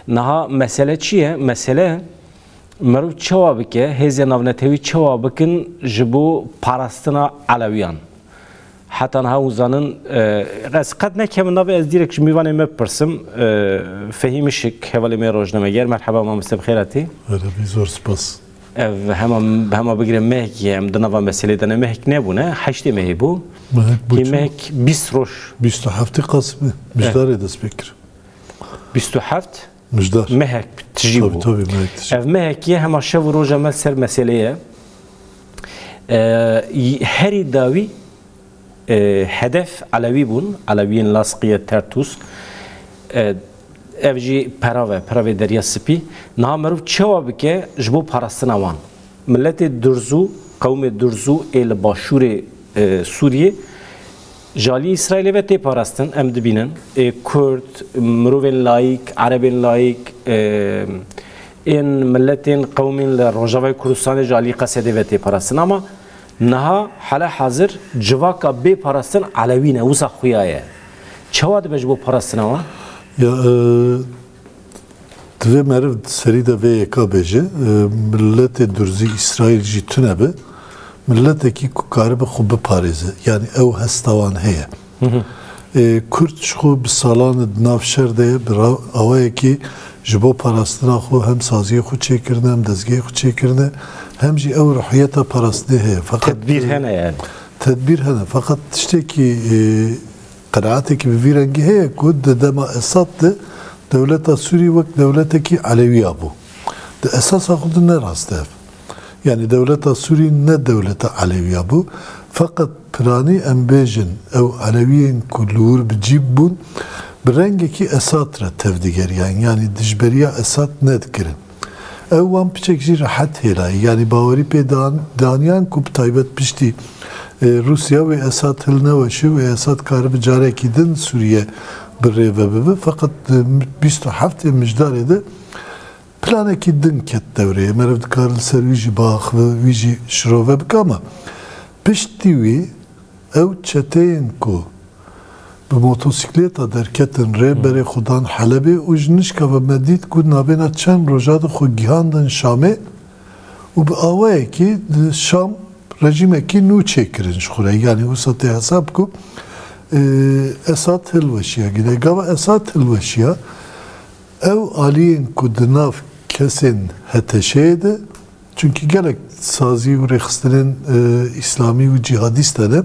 Naha mesele çiye? Mesele merov çava bike, heze navnetevi çava bikin jibo parastina Aleviyan. Hatta naha uzanın qad nekem nabe ez direkt jmivanê me pirsim fehîmişik hevalê me rojname ger merhaba mamoste bixêretî. Erê zor spas. Ev hema bigire mehekî em di nava meselê de ne mehek nebûne heştê mehê bû. Mehek 20 roj. 27 Kasım'ı. Müjdarê dest pê kir. 27 Müjdar. mehek tijî bû. Tabii mehek tijî. Ev mehekî hema şev roja me ser meseleye herî dawî hedef Alevi bun, Aleviyên Laskiye Tertus, ev jî perave derya spî, niha merov çawa bike ji bo parastina wan. Milletê Durzû, qewmê Durzû ê li başûrê Sûriyê, ji alî İsraîlê ve tê parastin, em dibînin, Kurd, mirovên layîk, Erebên layîk, ên milletên qewmên li Rojavayê Kurdistanê ji alî Qesedê ve tê parastin, ama niha hala hazır civaka bê parastin Alevî ne, wisa xuya ye. Çawa dibe ji bo parastina wan? Ya divê meriv serî de vê yeka bêje milletê Durzî İsraîl jî tune be milletekî ku karibe xwe biparêze. Yani ew hesta wan heye. Kurd ji xwe bi salan di nav şer de ye bi awayekî ji bo parastina xwe hem saziyê xwe çêkirine hem dezgehê xwe çêkirine hem jî ew ruhiyeta parastinê heye. Fakat Tedbîr hene yani. Tedbîr hene. Fakat tiştekî qenaatekî bi vî rengî heye ku di dema Esad de devleta Sûrî wek devletekî Aleviya bû. Di esasa xwe de ne rast ev. Yani devleta Sûrî ne devleta Aleviya bû. Fakat piranî em bêjin ew Aleviyên ku li wir bi cîb bûn bi rengekî Esad re tevdigeriyan. Yani dijberiya Esad ne dikirin. Ew wan piçek jî rehet hêlayî. Yani bawerî pê daniyan ku bi taybet piştî Rusya ve Esad hilneweşi ve Esad karibe carekî din Sûriye bi rê bibe. Fakat 27 mijdarê de planekî din ket devreye. Meriv dikar li ser wî jî bax ve wî jî şirove bike ama piştî wî ew çeteyên ku bi motosikleeta derketin rê berê xudan Helebê û ji nişka ve me dît ku navbêna çend roja de xwe gihandin Şamê û bi awayekî di Şam rejimekî nû çêkirin ji xwe re. Yani wisa tê hesab ku Esad hilweşiya gide. Gava Esad hilweşiya ew aliyên ku di nav kesên heteşeyê de çünkü gelek sazî û rêxistinên İslamî û cihadîst de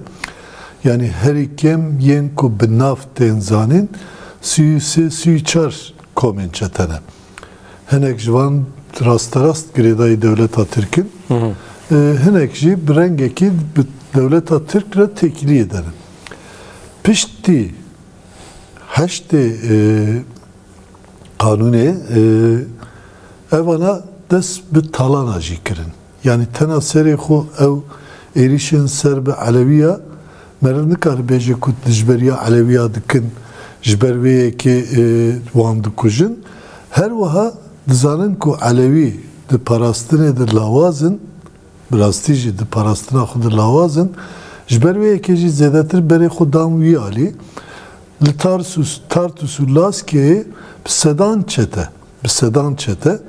yani herî kem yên ku bi nav tên zanîn 34 komên çetene. Hinek ji wan rasterast girêdayî devleta Tirkin, hinek jî bi rengekî bi devleta Tirk re têkilî ederin. Piştî heştê kanûnê evana dest bi talana jî kirin. Yani tena serê xwe ew êrişên ser bi Aleviya meriv nikare bêje ku dijberiya Aleviya dikin ji ber vê yekê wan dikujin. Her wiha dizanin ku Alevî di parastinê de lawazin, bi rastî jî di parastina xwe de lawazin, ji ber vê yekê jî zêdetir berê xwe dan wî alî. Li Tartus û Laskiyê bi sedan çete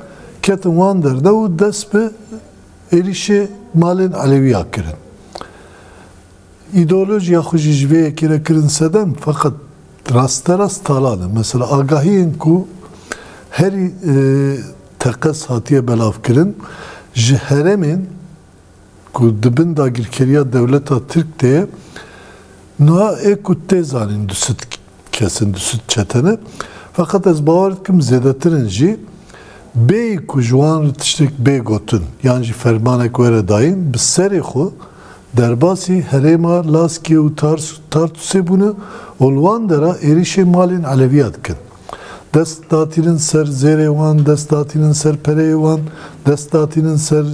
ketin wan derde û dest bi êrişê malên Aleviya kirin. İdeolojiya xwe jî ji vê yekê re kirin sedem fakat rasterast talan e. Mesela agahiyên ku herî teqes hatiye belav kirin ji heremên ku dibin dagirkeriya devleta Tirk de niha ê ku tê zanîn du süt kesin, du süt çetene. Fakat ez bawer dikim zêdetirin jî bêyî ku ji wan re tiştek bê gotin yan jî fermanek were dayîn bi serê xwe derbasî herêma Laskiye û Tartusê bûne û li wan dera êrişê malên Aleviya dikin. Dest datînin ser zêrê wan, dest datînin ser pereyê wan, dest datînin ser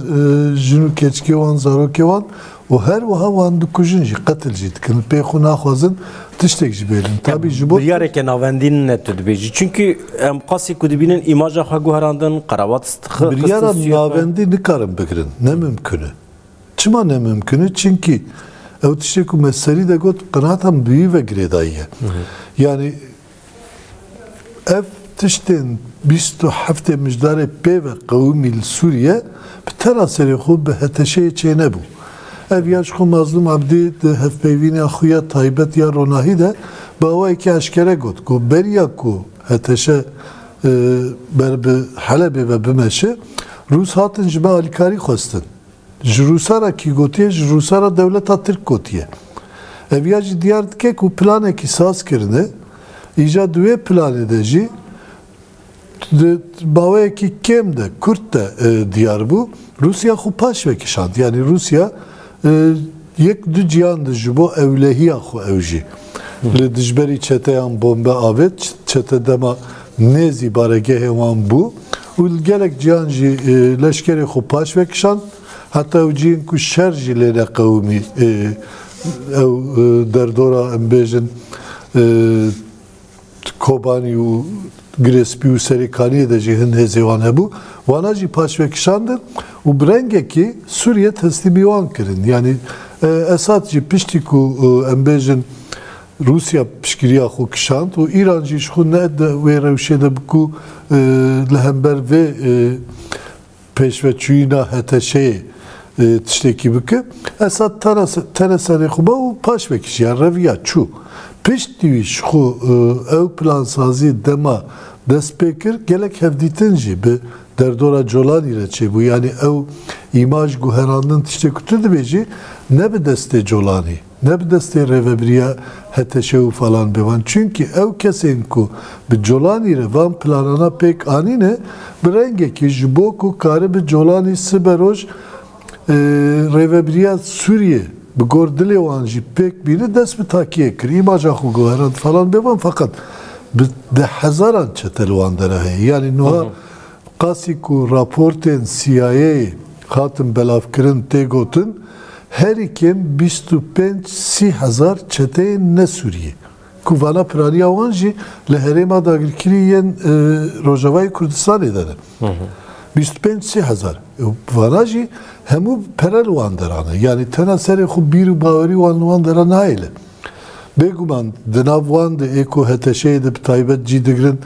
jin û keçikê wan, zarokê wan û her wiha wan dikujin jî, qetil jî dikin. Pê xwe naxwazin tiştek jî bêlin. Tabî ji bo biryareke navendîn ne tu dibêjî. Çünkü em qasî ku dibînin îmaja xwe guherandin, qerabat biryara navendî nikarin bikirin. Ne mümkün e. Çima ne mümkün e? Çünkü ew tiştek ku me serî de got qenaatam bi wî ve girêdayî ye. Yani ev tiştên 27 مجدار پی و قومی سوریه به تناسری خوب به هتشه چه نبود. اویاش خو مظلوم عبدی هفپیوین خویا تایبت یا روناهی ده با وای که اشکره گفت کو بریا کو هتشه بر به حلب و بمشه روس هاتن جبه آلیکاری خواستن جروسا را کی گوتیه جروسا را دولت ها ترک گوتیه اویاج دیار که کو پلانه کی ساز کرنه ایجاد دوی پلانه ده جی باوی کی کم ده کرد ده دیار بو روسیا خو پاش وکشاند یعنی روسیا یک دو جیان ده جبو evlehiya خو evji. Le dijberi çeteyan bombe avet çete dema nezi baregehe wan bu. Ul gelek cihan ji leşkeri xu paş vekişan hatta evciyin ku şerji lere kavmi ev derdora embejin Kobani u Grespi u Serikani de cihin hezevan hebu. Vana ji paş vekişandır. U brengeki Suriye teslimi wan kirin. Yani Esad ji pişti ku embejin Rusya pişkiriya xu kişand u İran ji xu ne de ve rewşede ku lehember ve peşveçuyina heteşe tişteki bike Esad teneseri xu u paş vekiş ya reviya çu pişti xu ev plansazi dema despekir gelek hevditin ji be derdora Colani reçe bu yani ev imaj guherandın tişte kutudu beji ne bir deste Colani ne bir deste revebriya heteşev falan bevan çünkü ev kesin ku bir Colani revan planına pek anine bir renge ki jiboku kare bir Colani siberoj revebriya Suriye bir gordile vanji pek biri dest bir takiye kir imaja xu guherand falan bevan fakat de hazaran çetel vandara yani noha qasi ku raportên CIA hatin belavkirin tê gotin herî kêm 25-30 çeteyên ne Sûriye ku vana piraniya wan jî li herêma dagirkirî yên Rojavayê Kurdistanê de ne 25-30 vana jî hemû perel wan derane yani tena serê xu bîr û bawerî wan deran nayêle bêguman di nav wan de êko heteşeyê de bi taybet cî digirin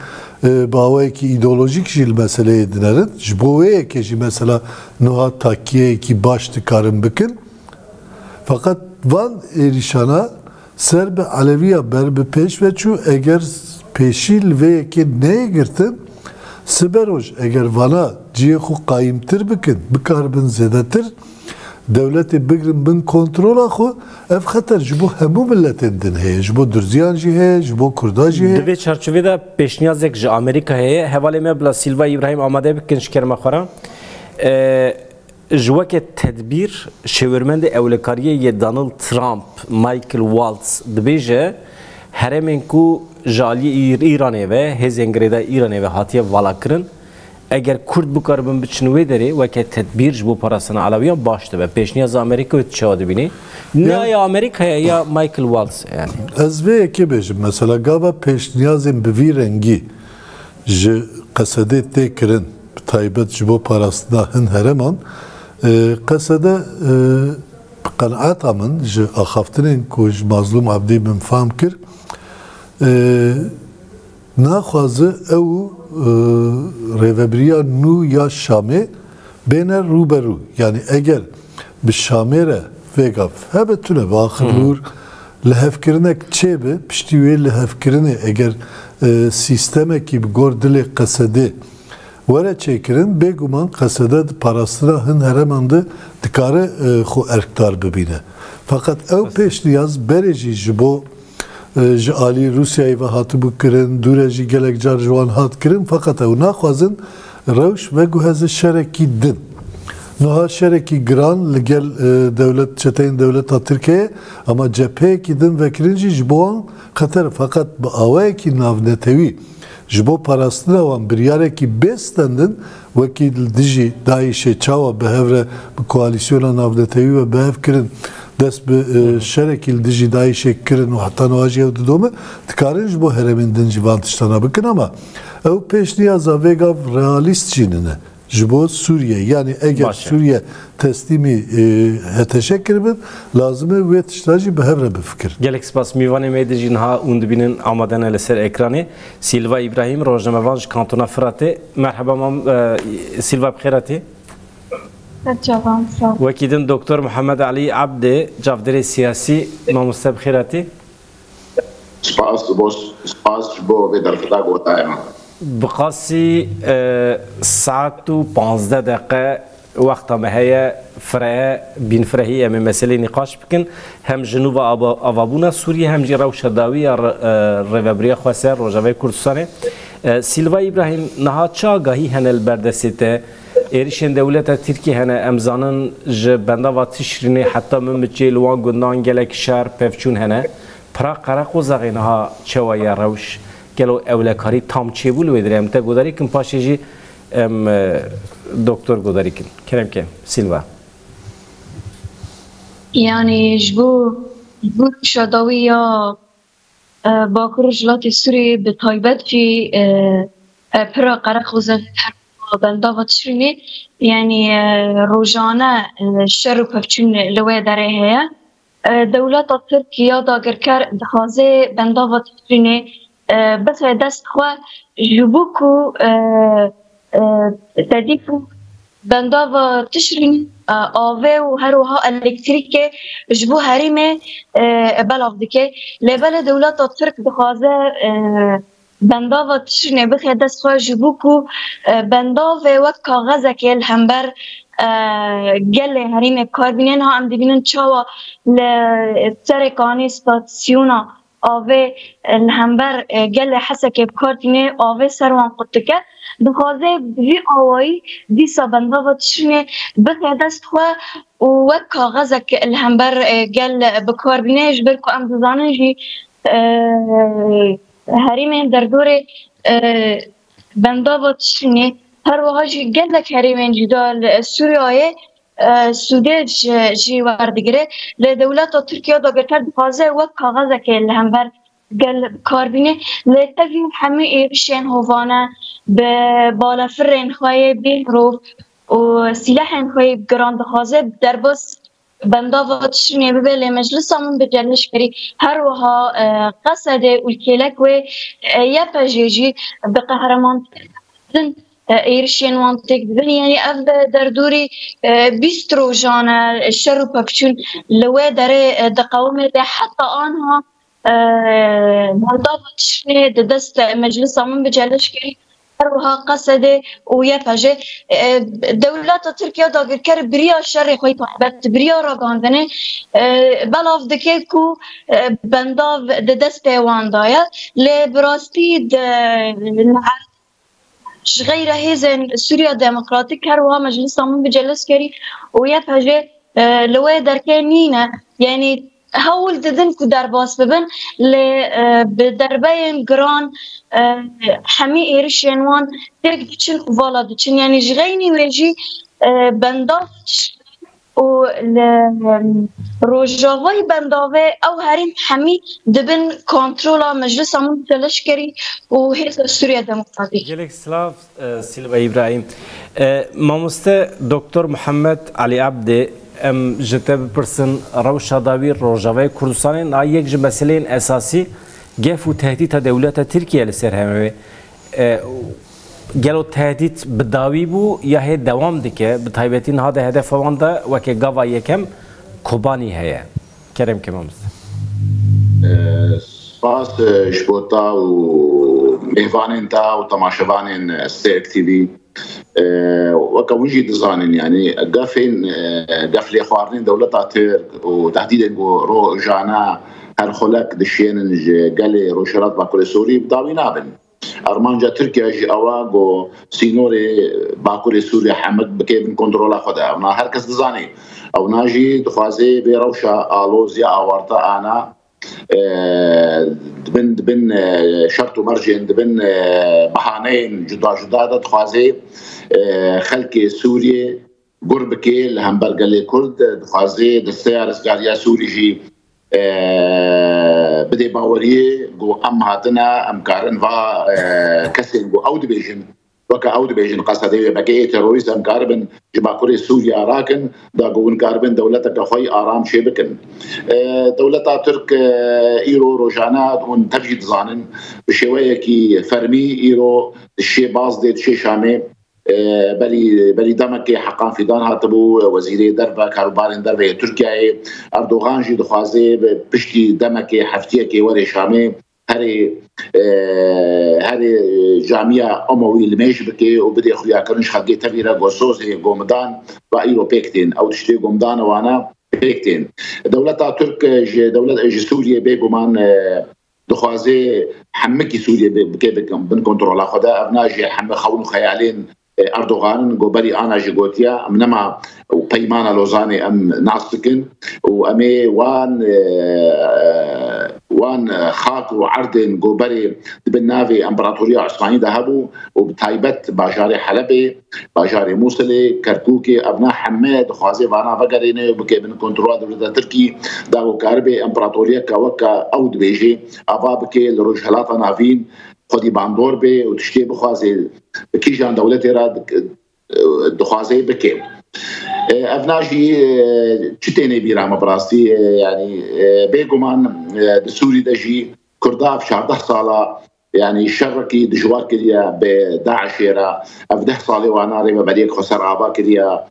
bawayekî îdeolojik jî li meseleyê dinerin ji bo wê yekê jî mesela niha takiyeyekî baş dikarin bikin fakat van êrîşana ser bi Aleviya ber bi pêş veçû eger pêşî li vê yekê neyê girtin siberoj eger vana ciyê xwe qayîmtir bikin bikaribin zêdetir devleti bigirin bin kontrola xwe ev xeter ji bo hemû milletên din heye ji bo Durziyan jî heye ji bo Kurda jî heye Di vê çarçovê pêşniyazek ji Amerîka heye hevalê me bila Silva İbrahim amade bikin ji kerema xwe re ji wekê tedbîr şêwirmendê ewlekariyê yê Donald Trump Michael Waltz dibêje herêmên ku ji aliyê İranê ve hêzên girêdayî İranê ve hatiye valakirin eğer Kurd bikaribin biçin wê derê weke tedbîr ji bo parastina Aleviyan baş dibe pêşniyaza Amerîka wê çawa dibînî ne ya Amerîkaya ya Michael Waltz yani ez vê yekê bêjim mesela gava pêşniyazên bi vî rengî ji qesedê tê kirin bi taybet ji bo parastina hin hereman qesede bi qenaeta min ji axaftinên ku ji mazlûm Abdî min fam kir naxwaze ew rêveberiya nû ya Şamê bêne rûberû yani eger bi Şamê re vêgav hebe tune bi axirlûr li hevkirinek çêbe piştî wê li hevkirinê eger sîstemekî bi gor dilê qesedê were çêkirin bêguman qesede di parastina hin hereman de dikare xwe erkdar bibîne fakat ew pêşniyaz berê jî ji bo ji alî Rusyayê ve hatibû kirin dûre jî gelek car ji wan hat kirin fakat ew naxwazin rewş veguheze şerekî din niha şerekî giran li gel devlet çeteyên devleta Tirkiyeyê ama cepheyekî din vekirin jî ji bo wan xeter fakat bi awayekî navnetewî ji bo parastina wan biryarekî bêstendin wekî dijî Daişê çawa bihevre bi koalîsyona navnetewî ve bihev kirin dest bi şerekî dijî Daişê kirin û heta niha jî ew didome dikarin ji bo herêmên din jî van tiştana bikin ama ew pêşniyaza vêgav realîst jî nine جبو سوریه yani eğer Suriye teslimi teşekkür bin lazım ve tiştacı behevre bir fikir. Gelek spas mivanê me de jî niha û dibînin amadene li ser ekranê. Silva İbrahim rojnamevan ji kantona Firatê. Merheba mam Silva bixêr hatî. Wekî din Doktor Muhammed Ali Abdê cavderê siyasî mamoste bixêr hatî. Spas bo vê derfeta gotaya. Biqasî saet û 15 deqe wexta me heye fireye bînfirehî em ê meselê nîqaş bikin hem jinûva avabûna Sûriye hem jî rewşa dawiya rêveberiya Xweser Rojavayê Kurdistanê. Silva İbrahim niha çi agahî hene li berdestê te êrişên dewleta Tirkiye hene em zanin ji bendava Tişrînê heta min biçê li wan gundan gelek şer pevçûn hene. Pira Qereqozexê niha çawa ya rewş gelo ewlekarî tam çêbû li wê dirê em te godarî kin paşê jî em doktor godarî kin. Kerem Silva. Yani bu şadawiya Bakur Jilatê Sûriyê bi taybet jî pira Qereqozê bendava Tişrînê yani rojane şer û pevçûn li wê derê heye. Dewleta Tirkiye dagirker dixwaze bendava Tişrînê bixwe dest xwe ji bo ku tedîf û bendava Tişrîn avê û her wiha elektrîkê ji bo herîmê belav dike. Lêbelê dewleta Tirk dixwaze bendava Tişrînê bixe dest xwe ji bo ku bendavê wek kaxezekê li hember gelê herîmê bikarbîne. Niha em dibînin çawa li serê kanê stasyona avê li hember gelê hesekê bikardîne avê ser wan qut dike. Dixwaze vî awayî dîsa bendava Tişrînê bixe dest xwe û wek kaxezek li hember gel bikarbîne ji ber ku em dizanin jî herîmên derdorê bendava Tişrînê her wiha jî gelek herîmên cuda li Sûriyayê Sûdê jî werdigire. Li dewleta Tirkiye dagirker dixwaze wek kaxezekê li hember gel bikarbîne. Lê tevî hemû êrişên hovane bi balafirên xwe bê mirov û sîlehên xwe giran dixwaze derbas bendava Tişrînê bibe lê meclisa min bi celeşkerî her wiha qesedê û kêlek wê yepejê jî bi qehremanî êrişên wan têk dibin. Yani ev derdorî 20 rojane şer û pevçûn li wê derê diqewime de heta anha bendava Tişrînê di dest meclisa min bi celeşkerî her wiha qesedê û yepejê. Dewleta Tirkiye dagirker biriya şerê xwe taybet biriya ragandinê belav dike ku bendav di destê wan daye. Lê bi rastî ji xeyra hêzên Sûriya Demokratîk her wiha meclisa min bi celeşkerî û yepejê li wê derkê nîne. Yani hewl didin ku derbas bibin lê bi derbeyên giran hemî êrişên wan têk diçin û vala diçin. Yani ji xeynî wê jî bendav û rojavayê bendavê ew herîm hemî dibin kontrola meclisa min celeşkerî û hêza Sûriya Demokratîk. Gelek Slav Silva İbrahim. Mamoste Doktor Muhammed Ali Abdê em ji te bipirsin rewşa dawî Rojavayê Kurdistanê na yek ji meseleyên esasî gef û tehdîta dewleta Tirkiye li ser hemê gelo tehdît bi dawî bû ya hê dewam dike bi taybetî niha de hedefa wan de wekê gava yekem Kobanî heye. Kerem mamoste. Spas ji bo ta û mêvanên ta û temaşevanên Stêrk TV weka wî jî dizanin yani gef lêxwarinên dewleta Tirk û tehdîdên ku rojana her xulek dişênin ji gelê rojhilat Bakurê Sûrî bi dawî nabin. Armanca Tirkiye jî ewa got sînorê Bakurê Sûrî hemek bike bin kontrola xwe de. Evna herkes dizanî. Evna jî dixwaze vê rewşa aloziya awarta ana dibin şert û mercên dibin behaneyên cuda cuda da dixwaze xelkê Sûriyê gur bike li hember gelê Kurd dixwaze desteya rizgariya Sûrî jî bidê baweriyê got em hatine em karin va kesên got ew dibêjin وكا أود بيجن قصدي بقى تيروريزم كاربن جماعة سوريا راكن داقون كاربن دولتك أخوي آرام شبكن دولتا ترك إيرو روجانا ون تفجد زانن بشوية كي فرمي إيرو الشي باز ديت شي شامي بلي دمك حقان في دان هاتبو وزيري دربا كاروبارين دربا تركيا أردوغان جي دخوازي بشتي دمك حفتيك وري شامي هري جامعة أموي الميش بكي وبدي أخويا كرنش خلقي تبيرا غوصوزي قومدان وإيرو بيكتين أو تشتي قومدان وانا بيكتين دولتا ترك دولة سوريا بيقومان دخوازي حمكي سوريا بكي بنكنترولا خدا أبناجي حمي خونو خيالين أردوغان قبلي أنا جيغوتيا أمنما وبيمانا لوزاني أم ناستكن وأمي وان خاك وعردن قبلي بالنافي إمبراطورية عثمانية ذهبوا وبتايبت باجاري حلبي باجاري موصلي كركوكي أبناء حماد خوازي وانا فقريني وبكي من كنترول دولة تركي داو كاربي إمبراطورية كوكا أود بيجي أبا بكي لرجهلاتا نافين خودی باندور به و تشتی بخوازی بکی جان دولتی را دخوازی بکی افناجی چتینه بیرام براستی يعني بيقومان سوري دجي كرداف 14 ساله يعني شركي دجوار كريا بداعش يرا افده صالي وانا ريما بريك خسر عبا كريا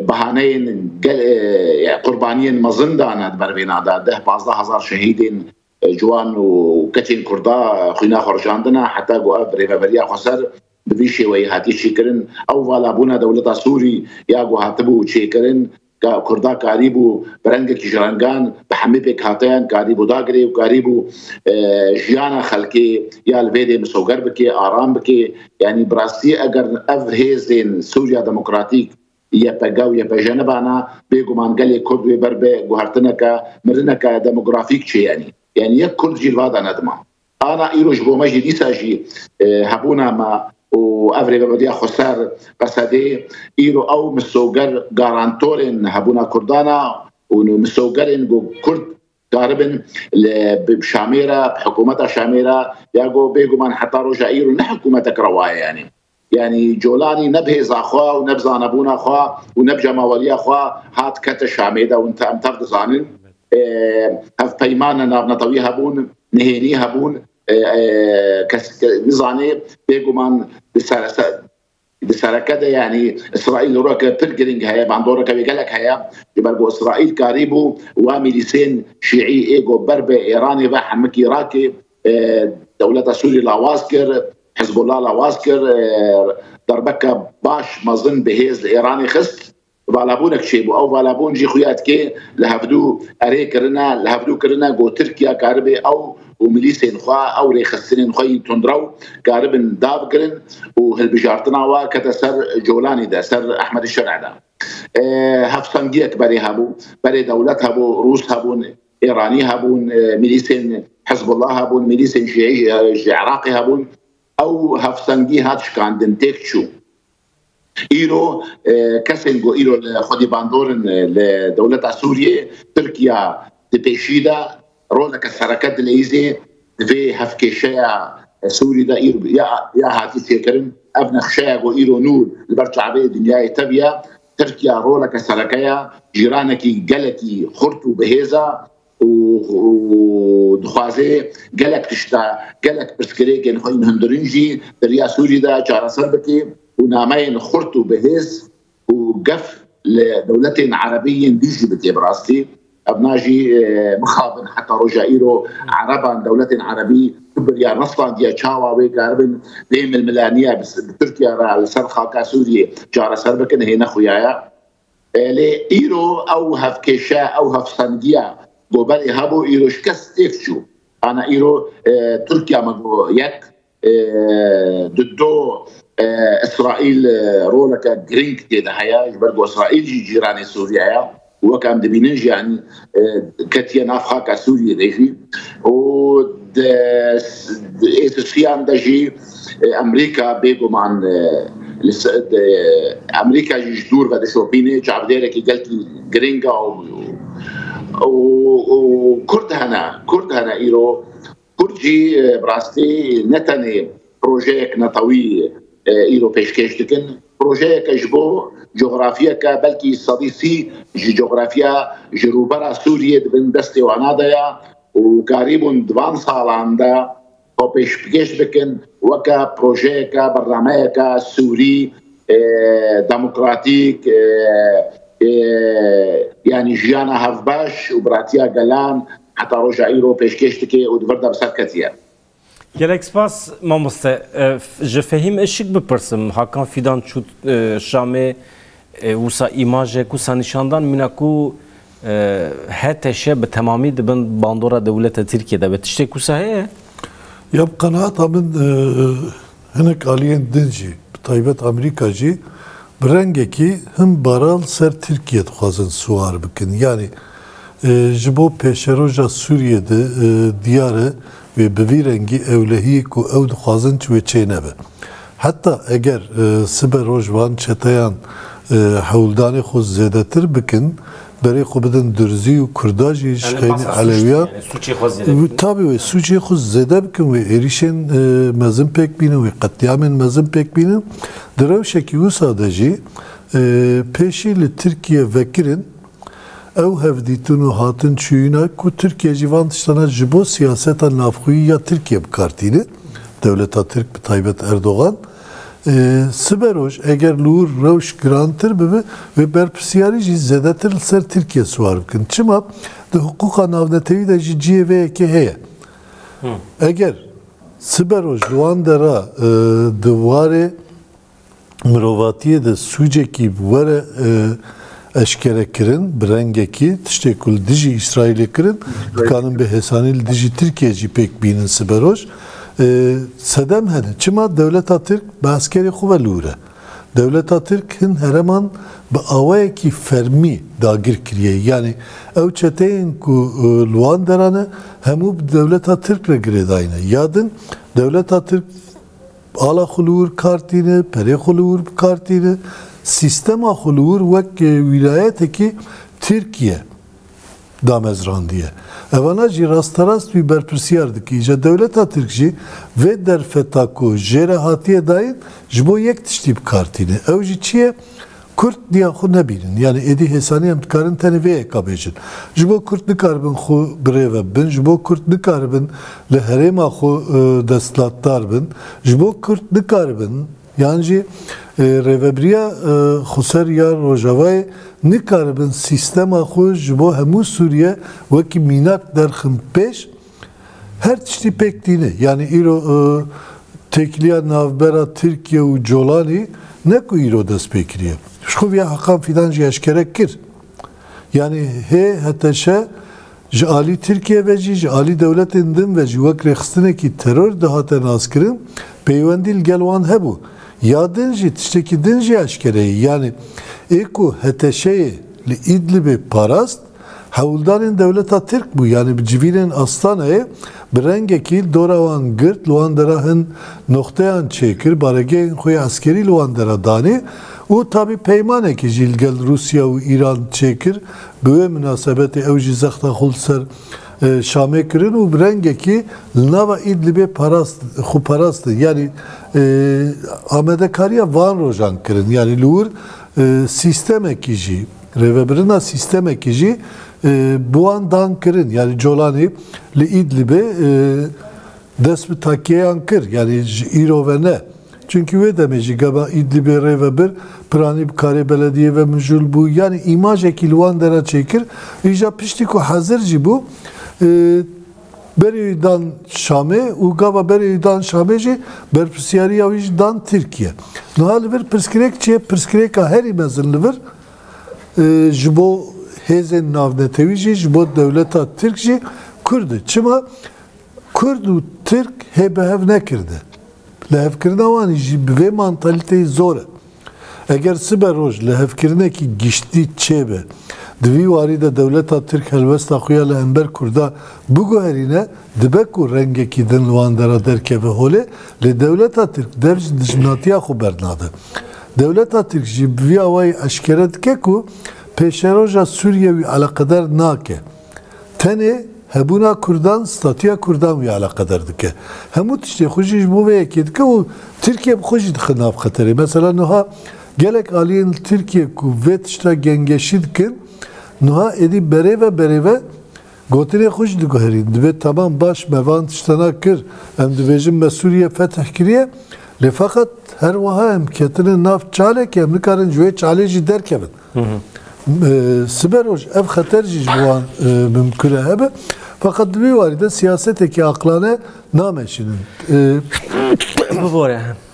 بهانين قربانيين مزندان بربينا ده 15000 شهيدين جوان وكتين كردا خوينا خرجاندنا حتى قواب ريما بريا خسر بفيشي ويهاتي شكرن او فالا بونا دولتا سوري ياغو هاتبو شكرن كردا كاريبو برنگ كيجرانغان بحمي بك هاتيان كاريبو داغري وكاريبو جيانا خلكي يا الفيدي مسوغر بكي آرام بكي يعني براستي اگر اف هيزين سوريا ديمقراطيك يا بقاو يا بجانبانا بيقو مانقالي كرد ويبربي قهرتنكا مرنكا ديموغرافيك شي يعني يكل جيل هذا ندمه انا ايروج بو مجي ديساجي هبونا ما وافريقيا بديا خسار قصدي ايرو او مسوغر غارانتورين هبونا كردانا ومسوغرين جو كرد قاربن بشاميره بحكومتها شاميره ياغو بيجو من حتى رجع ايرو نحكومتك روايه يعني جولاني نبه زاخوا ونبزان ابونا خوا ونبجا موالي خوا هات كت شاميده وانت امتر زانن هف بيمانا نطوي هبون نهيني هبون نزاني بيجومان بسركده يعني اسرائيل روك بيرجرينج هيا باندورك بيقلك هيا يبقى اسرائيل كاريبو وميليسين شيعي ايجو بربه ايراني بقى حمكي راكي دوله سوريا لاواسكر حزب الله لاواسكر دربكه باش مظن بهيز الايراني خست بالابونك شيبو او بالابون جي خويات كي لهبدو اري كرنا لهبدو كرنا جو تركيا كاربي او وميليسين خوا او ريخسين خوي تندرو كاربن دابكرن وهالبجارتنا وكتسر جولاني ده سر احمد الشرع ده هفسنجيك بري هابو بري دولت هابو روس هابون ايراني هابون ميليسين حزب الله هابون ميليسين شيعي عراقي هابون او هفسنجي هاتش كان دنتكشو ايرو كسنجو ايرو خدي باندورن لدولة سوريا تركيا تبيشيدا رولك السركات الليزي في هفكيشيا سوري دا ايرو يا هاتي تيكرن ابن خشايا ايرو نور البرشعبيه دنيا تبيا تركيا رولك السركايا جيرانكي قلكي خرطو بهيزا ودخوازي قلك تشتا قلك برسكريكي نخوين هندرنجي دريا سوري دا جارة سربكي ونامين خرطو بهيز وقف لدولتين عربيين ديجي بتي براستي ابناجي مخابن حتى رجع ايرو عربان دولتين عربي كبريا نصفان ديا تشاوا ويقاربن بهم الميلانيه بتركيا على سرخا سوريا جارة سربكن هنا خويايا ايرو او هفكيشا او هفسنجيا قبل هابو ايرو شكست اكشو انا ايرو تركيا مغو يك ضدو اسرائيل رولك جرينك كده هيا برضو اسرائيل جيران سوريا وكان دبينج يعني كتيا نافخا كسوريا ديجي و السيان دجي امريكا بيجو مع امريكا يجدور بعد شوبيني جاب ديرك قالت جرينجا وكرد هنا ايرو كرجي براستي نتني پروژه نتوی ایرو پیشکش دکن پروژه که جبو جغرافیا که بلکی صدیسی جغرافیا جروبرا سوریه دبن دستی و عنادیا و قریبون دوان سالان دا و پیشکش دکن وکا پروژه که برنامه که سوری دموکراتیک يعني جيانا هفباش وبراتيا قلان حتى رجع ايرو بيشكيش تكي ودفردا بسات كتيا Gelek spas mamoste ji fehim eşik bipirsim Hakan Fidan çut şame usa imaje ku sanişandan minaku heteşe be tamamı dibin bandora devlete Türkiye'de ve tişte kusa heye Ya kanaat amin hinek aliyen dinci taybet Amerikacı brengeki hım baral ser Türkiye tuazın suar bikin yani jibo peşeroja Suriye'de diyarı ve bir rengi evlehi ku ev duazın çve çeynebe. Hatta eğer siber rojvan çetayan havldani xuz zedetir bikin برای خو بدن درزی و کرداجی شخین علویا tabi ve suçi xuz zede bikin ve erişen mezin pek binin ve katliamın mezin pek binin derev şeki sadece peşili Türkiye vekirin ev hevditunu hatın çüyüne ku Türkiye civan tiştana jibo siyaseta nafkuyu ya Türkiye bikartini devleta Türk Tayyip Erdoğan Siberoj eğer lur revş grantır ve berpsiyari zedetir ser Türkiye suar bikin. Çıma de hukuka navnetevi de jiye ki heye. Eğer Siberoj Luandera divare mirovatiye de suceki vere eşkere kirin, brengeki, tiştekul diji İsrail'e kirin, kanın be hesanil diji Türkiye'ci pek binin Siberoj. Sedem hene. Çıma devlet Türk be askeri kuvve lure. Devlet Türk'ün hereman be avaya ki fermi dagir kiriye. Yani ev çeteyin ku luan deranı hemu devlet Türk regire dayına. Yadın devlet Türk ala khulur kartini, pere khulur kartini, sistema khulur vek vilayeteki Türkiye damezran diye. Evanaci rastarast bir berpirsiyardı ki iyice devlet Türkçi ve der fetaku jere hatiye dair jbo yek tiştip kartini. Evci çiye Kürt diye xu nebinin. Yani edi hesaniyem karın tane ve ekabecin. Jbo Kürt nikarbin xu breve bin. Jbo Kürt nikarbin le herema xu destlattar bin. Jbo Kürt nikarbin yani revebriya xusar ya rojavay nikarbin sistema xu jbo hemu Suriye veki minak derxim peş her tişti pek dini. Yani iro tekliya navbera Türkiye u Colani ne ku iro dest pekiriye. Şu ya Hakan Fidancı eşkerek kir. Yani heteşe Ali Türkiye ve Ali devletin din ve jivak rekhstine ki terör dahaten askirin peywendil gelvan hebu. Ya dinci tişteki dinci eşkereyi yani eko heteşeyi li İdlib'e parast havuldanin devleta Türk bu yani civinin astanaya brengeki doravan gırt luanderahın noktayan çekir baregeyin koyu askeri luandera dani o tabi peymane ki jilgel Rusya ve İran çekir böyle münasebeti evci zakta hulser Şam'e kirin o brengeki nava İdlib'e parastı yani Ahmet'e kariya van rojan kirin yani lur sistem ekici revebrina sistem ekici bu andan kirin yani Colani li İdlib'e desmi takiye ankır yani İro ve ne çünkü ve demeci gaba İdlib'e revebir Pranib Kare Belediye ve Müjül bu yani imaj ekilvan dera çekir ica piştiku hazırcı bu Beriydan Şam'e, Ugava Beriydan Şam'eci, Berpsiyariya Vicdan Türkiye. Nuhal bir perskrekçiye, perskreka her imezinli bir, jibo hezen navnetevici, jibo devleta Türkçi, Kürdü. Çıma, Kürdü Türk hebehev ne kirdi? Lehevkirine vani ve mantaliteyi zor. Eğer siber roj lehevkirine ki gişti çebe, Dvi varide devleta Türk helvesta xuya le ember kurda bu goherine dibeku rengeki din luandera derke ve hole le devleta Türk devj dijnatiya xu bernadı. Devleta Türk jibvi avay aşkeret ke ku peşeroja Suriyevi alakadar nake. Tene hebuna Kurdan, statüya Kurdan ve alakadar dike. Hemut işte hoşiş bu ve ekid o Türkiye hoşiş dike nav khatari. Mesela nuha gelek aliyin Türkiye kuvvet işte gengeşidkin nuha edi bereve gotire hoş dike herin. Ve tamam baş mevan tiştana kır. Hem dibejim me Suriye fetih kiriye. Le fakat her vaha hem ketine nav çale ki hem karın cüve çale jider kevin. Siberoj ev xater jî ji wan mümkün hebe fakat bir varide siyaseteki aklane nameşinin.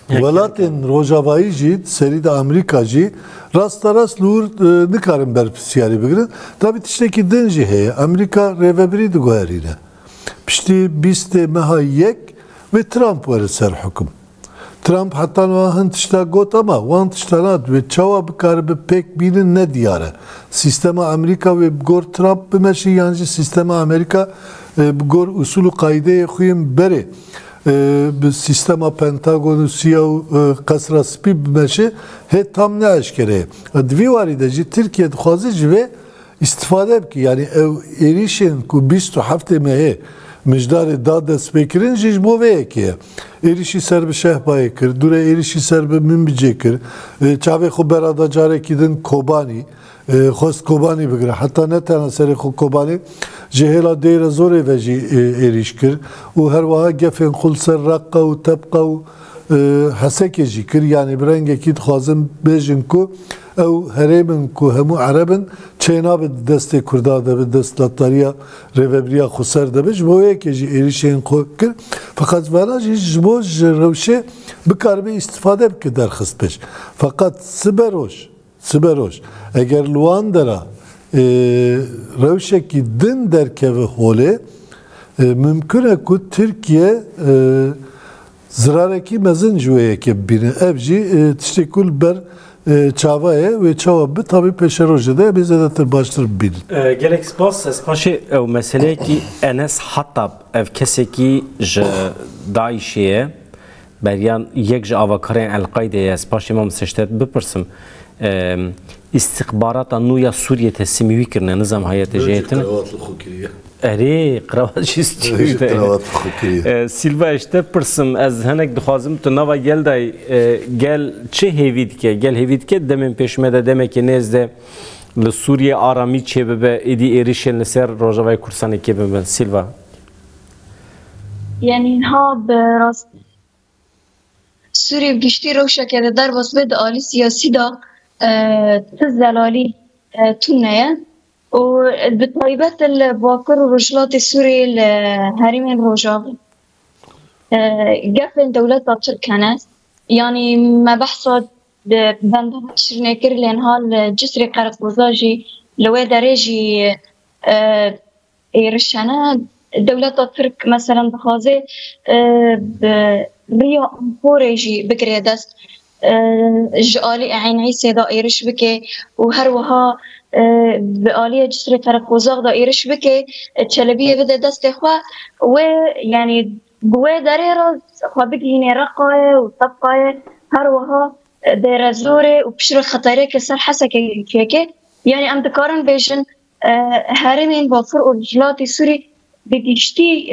Velatên Rojavayî jî serî de Amerîka jî rastarast lûr nikarin berpisyarî bigirin. Tabii tiştekî din jî heye. Amerîka rêvebirî diguherîne. Piştî 20 meha yek ve Trump were ser hukm. Trump hatta vahan tişta got ama vahan tiştanat ve çava bikar be pek binin ne diyare. Sistema Amerika ve gor Trump bimeşi yani sistema Amerika gor usulü kaideye khuyum beri. Sistema Pentagonu siyav kasra spi bimeşi he tam ne aşkere. Dvi varideci Türkiye xwazici ve istifade ki yani erişin ku 27 mehe Mijdarê da destpêkirin jî ji bo vê yekê ye. Êrişî ser bi Şehbayê kir, dûre êrişî ser bi Minbicê kir, çavê xwe berada carekî din Kobanî, xwest Kobanî bigire. Heta ne tena serê xwe Kobanî, ji hêla Dêre Zorê ve jî êriş kir û her wiha gefên xwe ser Reqqa û Tebqa û Hesekê jî kir. Yani bi rengekî dixwazin bêjin ku ew herêmin ku hemû Erebin çênabe destê Kurda de bi destlatdariya rêveberiya xwe ser dibe ji bo yekê jî êrişên xwe kir. Fakat vana jî ji bo ji rewşê bikaribe îstifade bike derxist pêş. Fakat siberoj eger li wan dera rewşekî din derkeve holê mümkün e ku Tirkiye zirarekî mezin ji wê yekê bibîne. Ev jî tiştê kul ber çavaya ve çava tabi peşerojede de bize de başlar bil. Gelek spaşı o mesele ki Enes Hattab ev keseki j Daişiye beriyan yek j avakarên El-Qaide'ye spaşı mam seçtet bipirsim istihbarata nuya Suriye teslimi wikirne nizam hayete jeyetin. Eri kravat istiyor. Silva işte pırsım az henek dixwazim tu nava gel day gel çe hevitke gel hevitke demin peşmede demek ki nezde li Suriye arami çebebe edi erişen ser Rojavayê Kurdistanê kebebe Silva. Yani ha berast Suriye giştî rewşeke de derbas ve de alî siyasî da zelalî tuneye و بطيبات الباكر ورجلات سوريا الهرمين روجاب قفل دولة تركناس يعني ما بحصد بندها تشرنكر لان هالجسر قرق وزاجي لو درجي يرشنا دولة ترك مثلا بخازي بريا امبوريجي بقريدس جالي عين عيسى دائرش بكي وهروها بآلية جسر فرق وزاق دائرش بكي تشلبية بدا دست إخوة ويعني بوي داريرا إخوة بكيني رقاية وطبقاية هروها دايرة زوري وبشر خطيري كسر حسا كيكي يعني أم دكارن بيجن هارمين بافر ورجلاتي سوري بكيشتي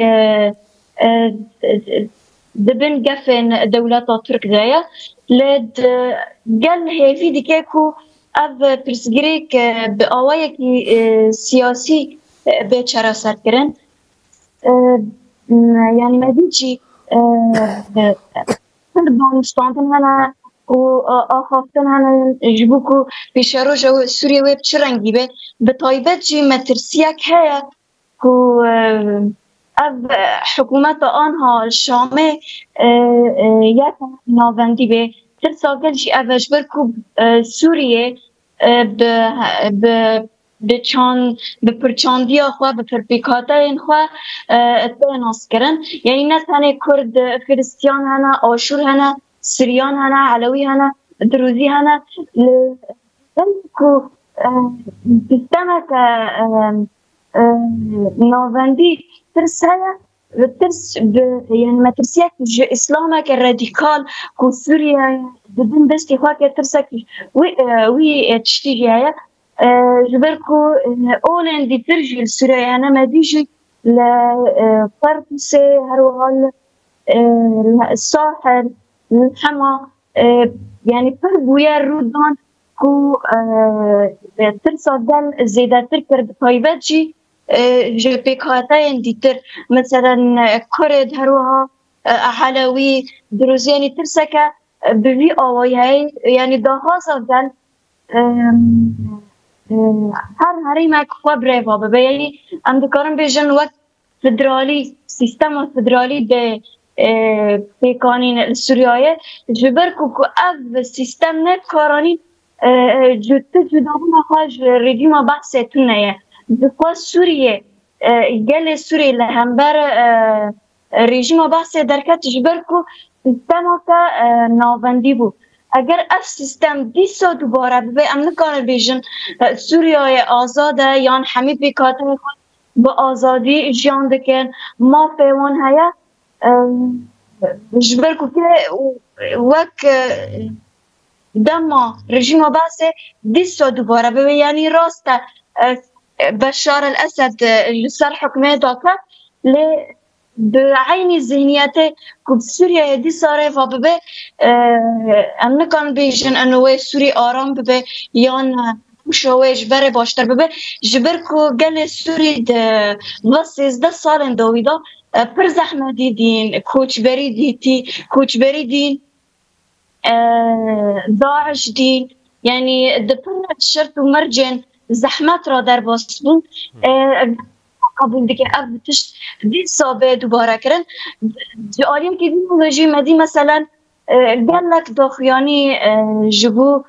دبن قفن دولة ترك دايا لد قال هيفي ديكيكو اف پرسگریک به آوایکی سیاسی به چرا سر کرن یعنی مدیچی دانستانتن هنه و آخافتن هنه جبوکو پیشارو جو سوریه ویب چه رنگی به طایبت جی مترسیک هیا که اف حکومت آنها شامه یک ناوندی به ترساقل جي أفجبر كوب سوريا بچان بپرچاندیا خوا بپرپیکاتاین خوا تناس کرن یعنی نه تنها کرد فلسطین هنا آشور هنا سریان هنا علوی هنا دروزی هنا لنکو سیستمک ناوندی ترسها ترس يعني ما ترسيك إسلامك الراديكال كو سوريا بدون دستي خواك ترسك وي تشتيجي هيا جبركو أولين دي ترجي لسوريا أنا ما ديجي لفرنسا هروها الساحل الحما يعني فربويا رودان كو ترصدن زيادة تركر طيبتجي جو بيكاتين ديتر مثلا كرد هروها حلوي دروزياني ترسكا بفي اوي هاي يعني دهاسا دل هر هری ما خواه بريفا ببا يعني ام دكارم بيجن وقت فدرالي سيستم فدرالي ده بيكانين السورياية جبركو كو اف سيستم نت كاراني جوتو جدابونا خواج ريجيما بحثة تونية بخوا سوريا قال سوريا لهمبر ريجيما بحثة دركت جبركو سيستم که ناوندی بود. اگر اف سیستم دیسا دوباره به امنکان بیشن سوریای آزاده یا همه بیکاته خود با آزادی جان دکن ما فیوان هیا جبر که وک دما رژیم باسه دیسا دوباره به یعنی راست بشار الاسد سر حکمه داکه لی بعين الذهنيات كوب سوريا دي صار فبب أنا كان بيجن أنه وين سوري آرام بب يان مشويش بري باشتر بب جبركو قال سوري ده بس ده صار دويدا برزحمة دين كوتش بري ديتي كوتش بري دين داعش دين يعني دبنا الشرط ومرجن زحمات را در باسبون قبول دیگه ابتش دی صابه دوباره کردن جالیم که دیمولوژی مدی مثلا گلک داخیانی جبو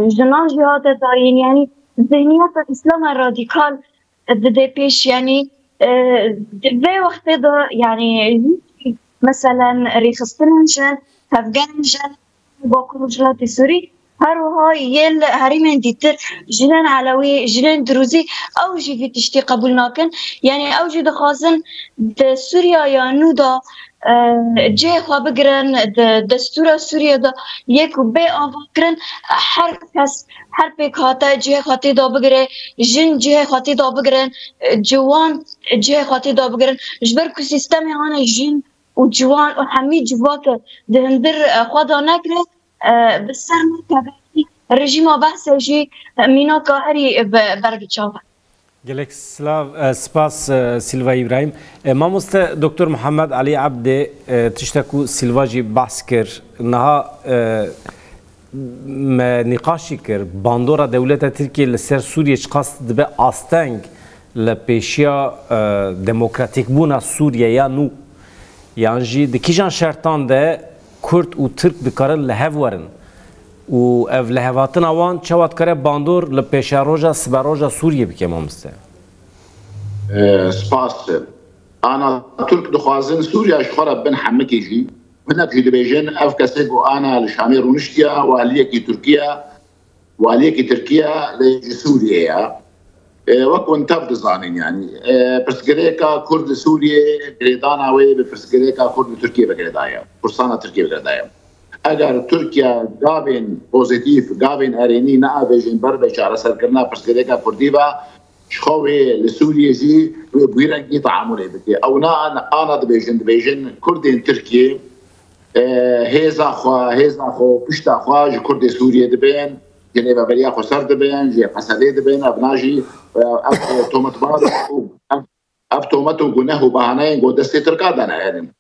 جنان جهات دارین یعنی ذهنیت اسلام رادیکال ده پیش یعنی به وقت دا یعنی مثلا ریخستنشن تفگنشن با کنجلات سوری هر وهاي يل هريمن ديتر جنان علوي جنان دروزي او جي في تشتي قبول ناكن يعني او جي دخازن د سوريا يا نودا جي خوا بگرن دستور سوريا دا يكو بي آفاكرن هر کس هر پیک هاتا جي خاطي دا بگره جن جي خاطي دا بگرن جوان جي خاطي دا بگرن جبركو سيستمي هانا جن و جوان و همي جواك دهندر خوادا نكره بسر مكابي رژیم بحث جي مينا كاهري برگچاوه گلک سپاس سیلوا ابراهیم ماموست دکتر محمد علی عبد تشتكو سیلوا جی بحث کر نها نقاشی کر باندورا دولت ترکیه لسر سوریه چقاست دبه آستنگ لپیشیا دموکراتیک بونا سوریه یا نو یعنی جی دکیجان شرطان ده کرد و ترک بکارن لحو ورن و اف لحواتن اوان چواد کاره باندور لپیشا روژا سبا روژا سوریه بکه مامسته سپاس انا ترك دخوازن سوريا شخرا بن حمكي جي هناك جي دبيجن اف كسيك وانا لشامي رونشتيا واليكي تركيا واليكي تركيا لجي سوريا وكون تبدو زانين يعني برسكريكا كرد سوريا جريدانا وي برسكريكا كرد تركيا بجريدايا برسانا تركيا بجريدايا اگر تركيا قابين بوزيتيف قابين اريني نا فيجن بربش على سركرنا برسكريكا كرديبا شخوي لسوريا جي بويرنجي تعاملي بكي او انا دبيجن كردين تركيا هيزا خو بشتا خوا جي كرد سوريا دبين جنيفا بريا خو سر دبين جي قسدي دبين ابناجي اف تومت بار اف تومتو گناه بهانه گو دستي تركا دانا يعني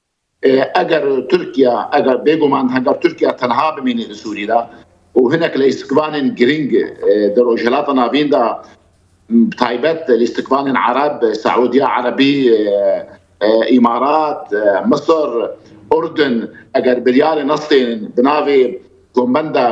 اگر تركيا اگر بيگومان اگر تركيا تنها بميني سوريا دا وهناك لاستقبال جرينج دروجلات نافين دا تايبت لاستقبال عرب سعوديه عربي امارات مصر اردن اگر بريال نصين بنافي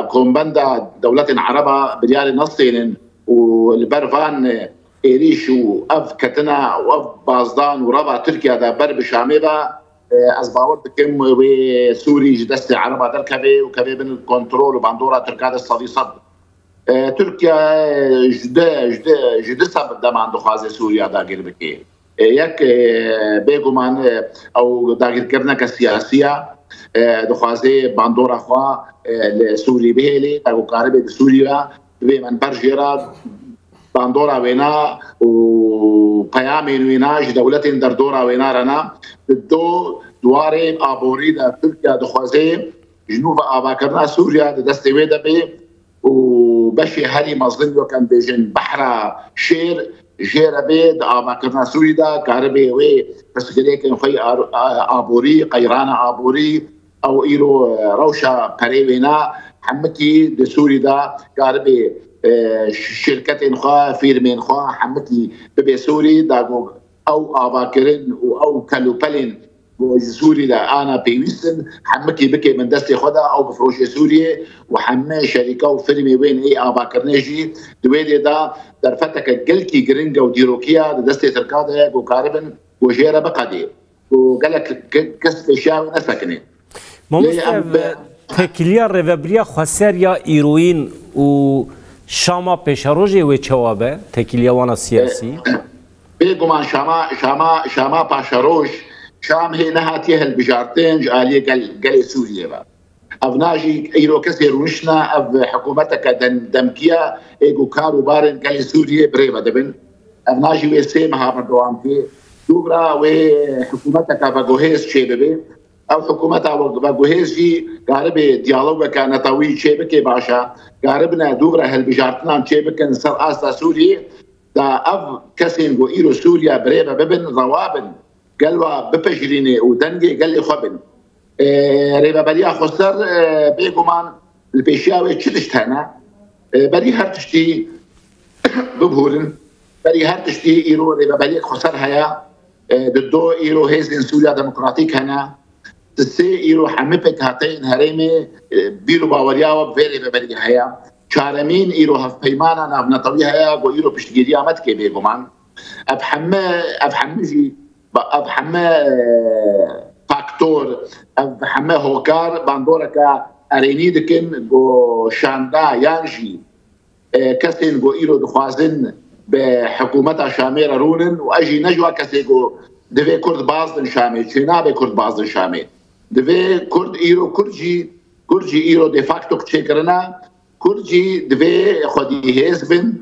كومبندا دولة عربة بريال نصين والبرفان إيريش وأف كتنا وأف بازدان وربع تركيا دا برب شامبا أزباور بكم وسوري جدست عربة دركبي وكبي بين الكنترول وباندورا تركيا الصدي صد تركيا جدسة بدمان دخوازي سوريا دا قربكي يك بيقومان أو دا قربنا كسياسية دخوازي باندورا خوا لسوري بهلي أو قاربة سوريا بمن برجرا باندورا وینا و پیامین وینا ج دولتین در دورا وینا رنا دو دواره آبوری در ترکیه دخوازه جنوب آباکرنا سوریا دست ویده بی و بشي هري مظلم وكان بيجن بحرة شير جير بيد آباكرنا سوري دا كاربي وي بس كده خي آبوري قيرانا آبوري أو إيرو روشة بريوينا حمكي دي سوري دا كاربي شركة خا فيرمين خا حمكي ببي سوري دا أو آباكرن أو كالوبالين سوري دا انا بيويستن حمكي بكي من دستي خدا او بفروش سوريا وحمي شركه وفيلمي وين اي ابا كرنيجي دويدي دا درفتك قلكي جرينجا وديروكيا دستي تركاده وكاربن وجيرا بقدي وقالك كسب شاوي نسكني ممكن تكليا ريفبريا خساريا ايروين و شاما بيشاروجي وچوابه تكليا وانا سياسي بيقومان شاما باشاروج شام هي نهاتيه البجارتين جاليه قال سوريا با افناجي ايرو كسر ونشنا اف حكومتك دمكيه ايجو كارو بارن قال سوريا بريبا دبن افناجي ويسي مها دوامتي دوغرا وحكومتك باغوهيز شيبه او حكومتها باغوهيز جي قاربه ديالوج كان طويل شيبه باشا قاربنا دوغرا هالبجارتنا شيبه كان سر اسا سوريا دا اف كسين ايرو سوريا بريبا ببن روابن قالوا ببجريني ودنجي قال لي خبن ريبا بريا خسر بيقومان البيشاوي تشتشت هنا بري هرتشتي ببهورن بري هرتشتي ايرو ريبا بريا خسر هيا ضدو ايرو هيزن سوريا ديمقراطيك هنا تسي ايرو حمبك هاتين هريمي بيرو باوريا وبيري بريا هيا شارمين ايرو هف بيمانا نابنا طوي هيا و ايرو بشتجيريا متكي بيقومان ابحمجي ابحما فاكتور ابحما هوكار باندوركا ارينيدكن جو شاندا يانجي كسين جو ايرو دخوازن بحكومتها شاميرة رونن واجي نجوا كسي جو دفي كرد بازن شامي شنابي كرد بازن شامي دفي كرد ايرو كرجي ايرو دي فاكتو كتشكرنا كرجي دفي خدي هيزبن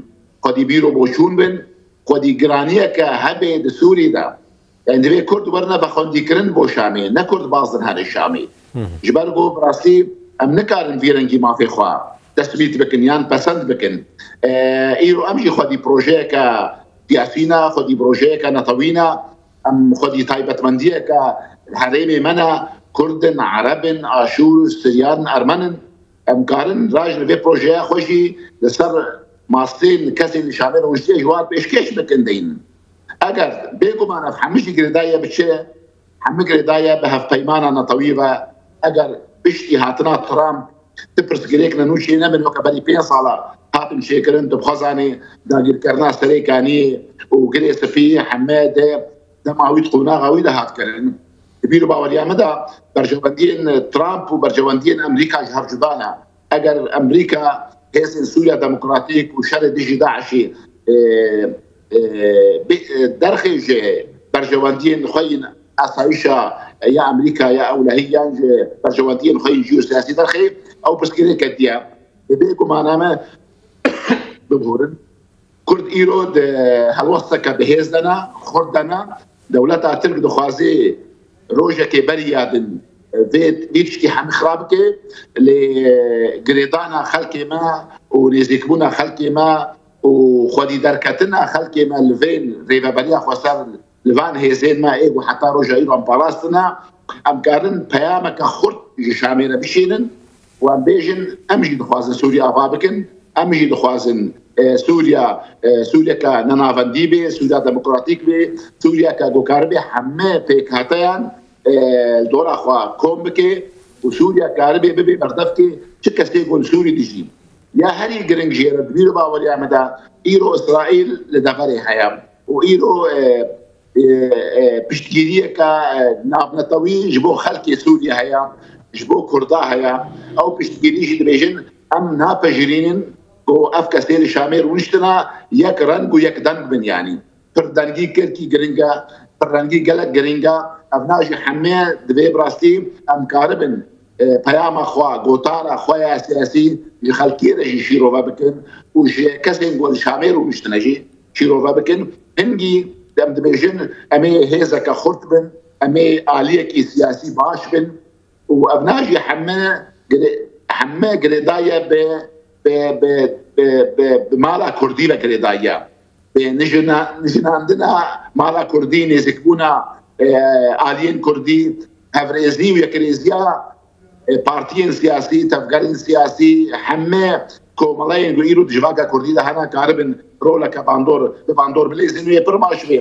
خدي بيرو بوشون بن خدي جرانية كهبه دسوري دا يعني دبي كرد ورنا بخوندي كرن بو شامي نكرد بازن هذا الشامي جبرجو براسي ام نكارن فيرنجي ما في خوا تثبيت بكن يان بسند بكن ايرو امشي خدي بروجي كا ديافينا خدي بروجي كا نطوينا ام خدي تايبت منديه كا الحريمي منا كردن عربن اشور سريان ارمنن ام كارن راجل في بروجي خوشي لسر ماستين كاسين شامل وجدي جوار بيشكيش بكن دين اگر بيقوم انا بحمشي قردايه بتشي حمي قردايه بهف بيمانا طويبه اگر بشتي هاتنا ترامب تبرس قريكنا نوشي نمن وكبري بين صاله هاتم شيكرن تبخزاني داقير كرنا سريكاني وقريس فيه حماده دماويت قونا غاويده هات كرن بيرو باوليا مدى برجواندين ترامب وبرجواندين امريكا جهر جدانا اگر امريكا هيسن سوريا ديمقراطيك وشر ديجي داعشي درخج برجواندين خين أصايشة يا أمريكا يا أولهية برجواندين خين جيو سياسي درخي أو بسكيري كديا بيكم أنا ما ببورن كرد إيرود هالوسطة بهزنا خردنا دولتها تلك دخوازي روجا كبريادن فيتشكي حم خرابك لقريدانا خلقي ما ونزيكبونا خلقي ما وخدي دركتنا خلقي ما لفين ريبا بريا خسر لفان هيزين ما ايه وحتى روجا ايرو امباراستنا ام كارن بيامك خرط شامينا بشينن وام بيجن امجي دخوازن سوريا افابكن امجي دخوازن سوريا كنانافنديبي سوريا ديمقراطيك بي سوريا كغوكاربي حمى بيك هاتيان الدور اخوا كومبكي وسوريا كاربي ببي بردفكي تشكسي يقول سوري ديجي يا هري جرينجير بيرو باوليا مدى ايرو اسرائيل لدفري حيام وايرو بشتكيريه كنابنا طويل جبو خلقي سوريا هيا جبو كردا هيا او بشتكيريه دبيجن ام نابا جرينين كو افكا سيري شامير ونشتنا يك رنجو يك دنجبن يعني فردانجي كيركي جرينجا فرنجي قلق جرينجا افناجي حميه دبي براستي ام كاربن پیام خوا گوتارا خواه سیاسی خلکی رجی شیروه بکن و کسی گول شامیر رو مشتنجی شیروه بکن هنگی دم دبیجن امی هیزا که خورد بن امی آلیه کی سیاسی باش بن و ابناجی همه گریدایه به مالا کردی و گریدایه به نجناندنا مالا کردی نزکبونا آلیین کردی هفرزی و یکریزیا پارتیین سیاسی تفکرین سیاسی همه کومالین گویرو دجواگا کردی ده هنا کاربن رولا که باندور بلیزن و پرماش بی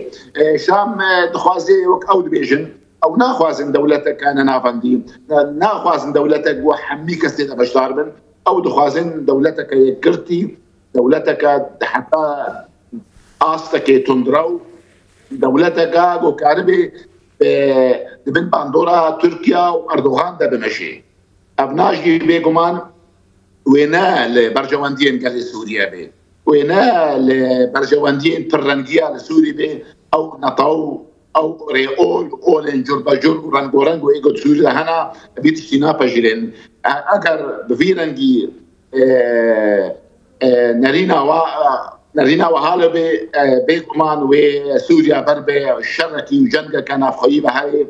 شام دخوازی وک او دبیجن او ناخوازن دولتك انا نافندي ناخوازن دولتك وحمي كسيده باش داربن او دخوازن دولتك يكرتي دولتك حتى استك تندرو دولتك وكاربي بن باندورا تركيا واردوغان ده بمشي ابناجي بيغمان وينا لبرجواندين قال سوريا بي وينا لبرجواندين ترنجيا لسوريا بي او نطاو او ريول اولن جرباجور رانغورانغو ايجو سوريا هنا بيتشتينا باجيرين اگر بفيرنجي نرينا وهاله بيكمان وسوريا بربه الشركي وجنجا كان في هاي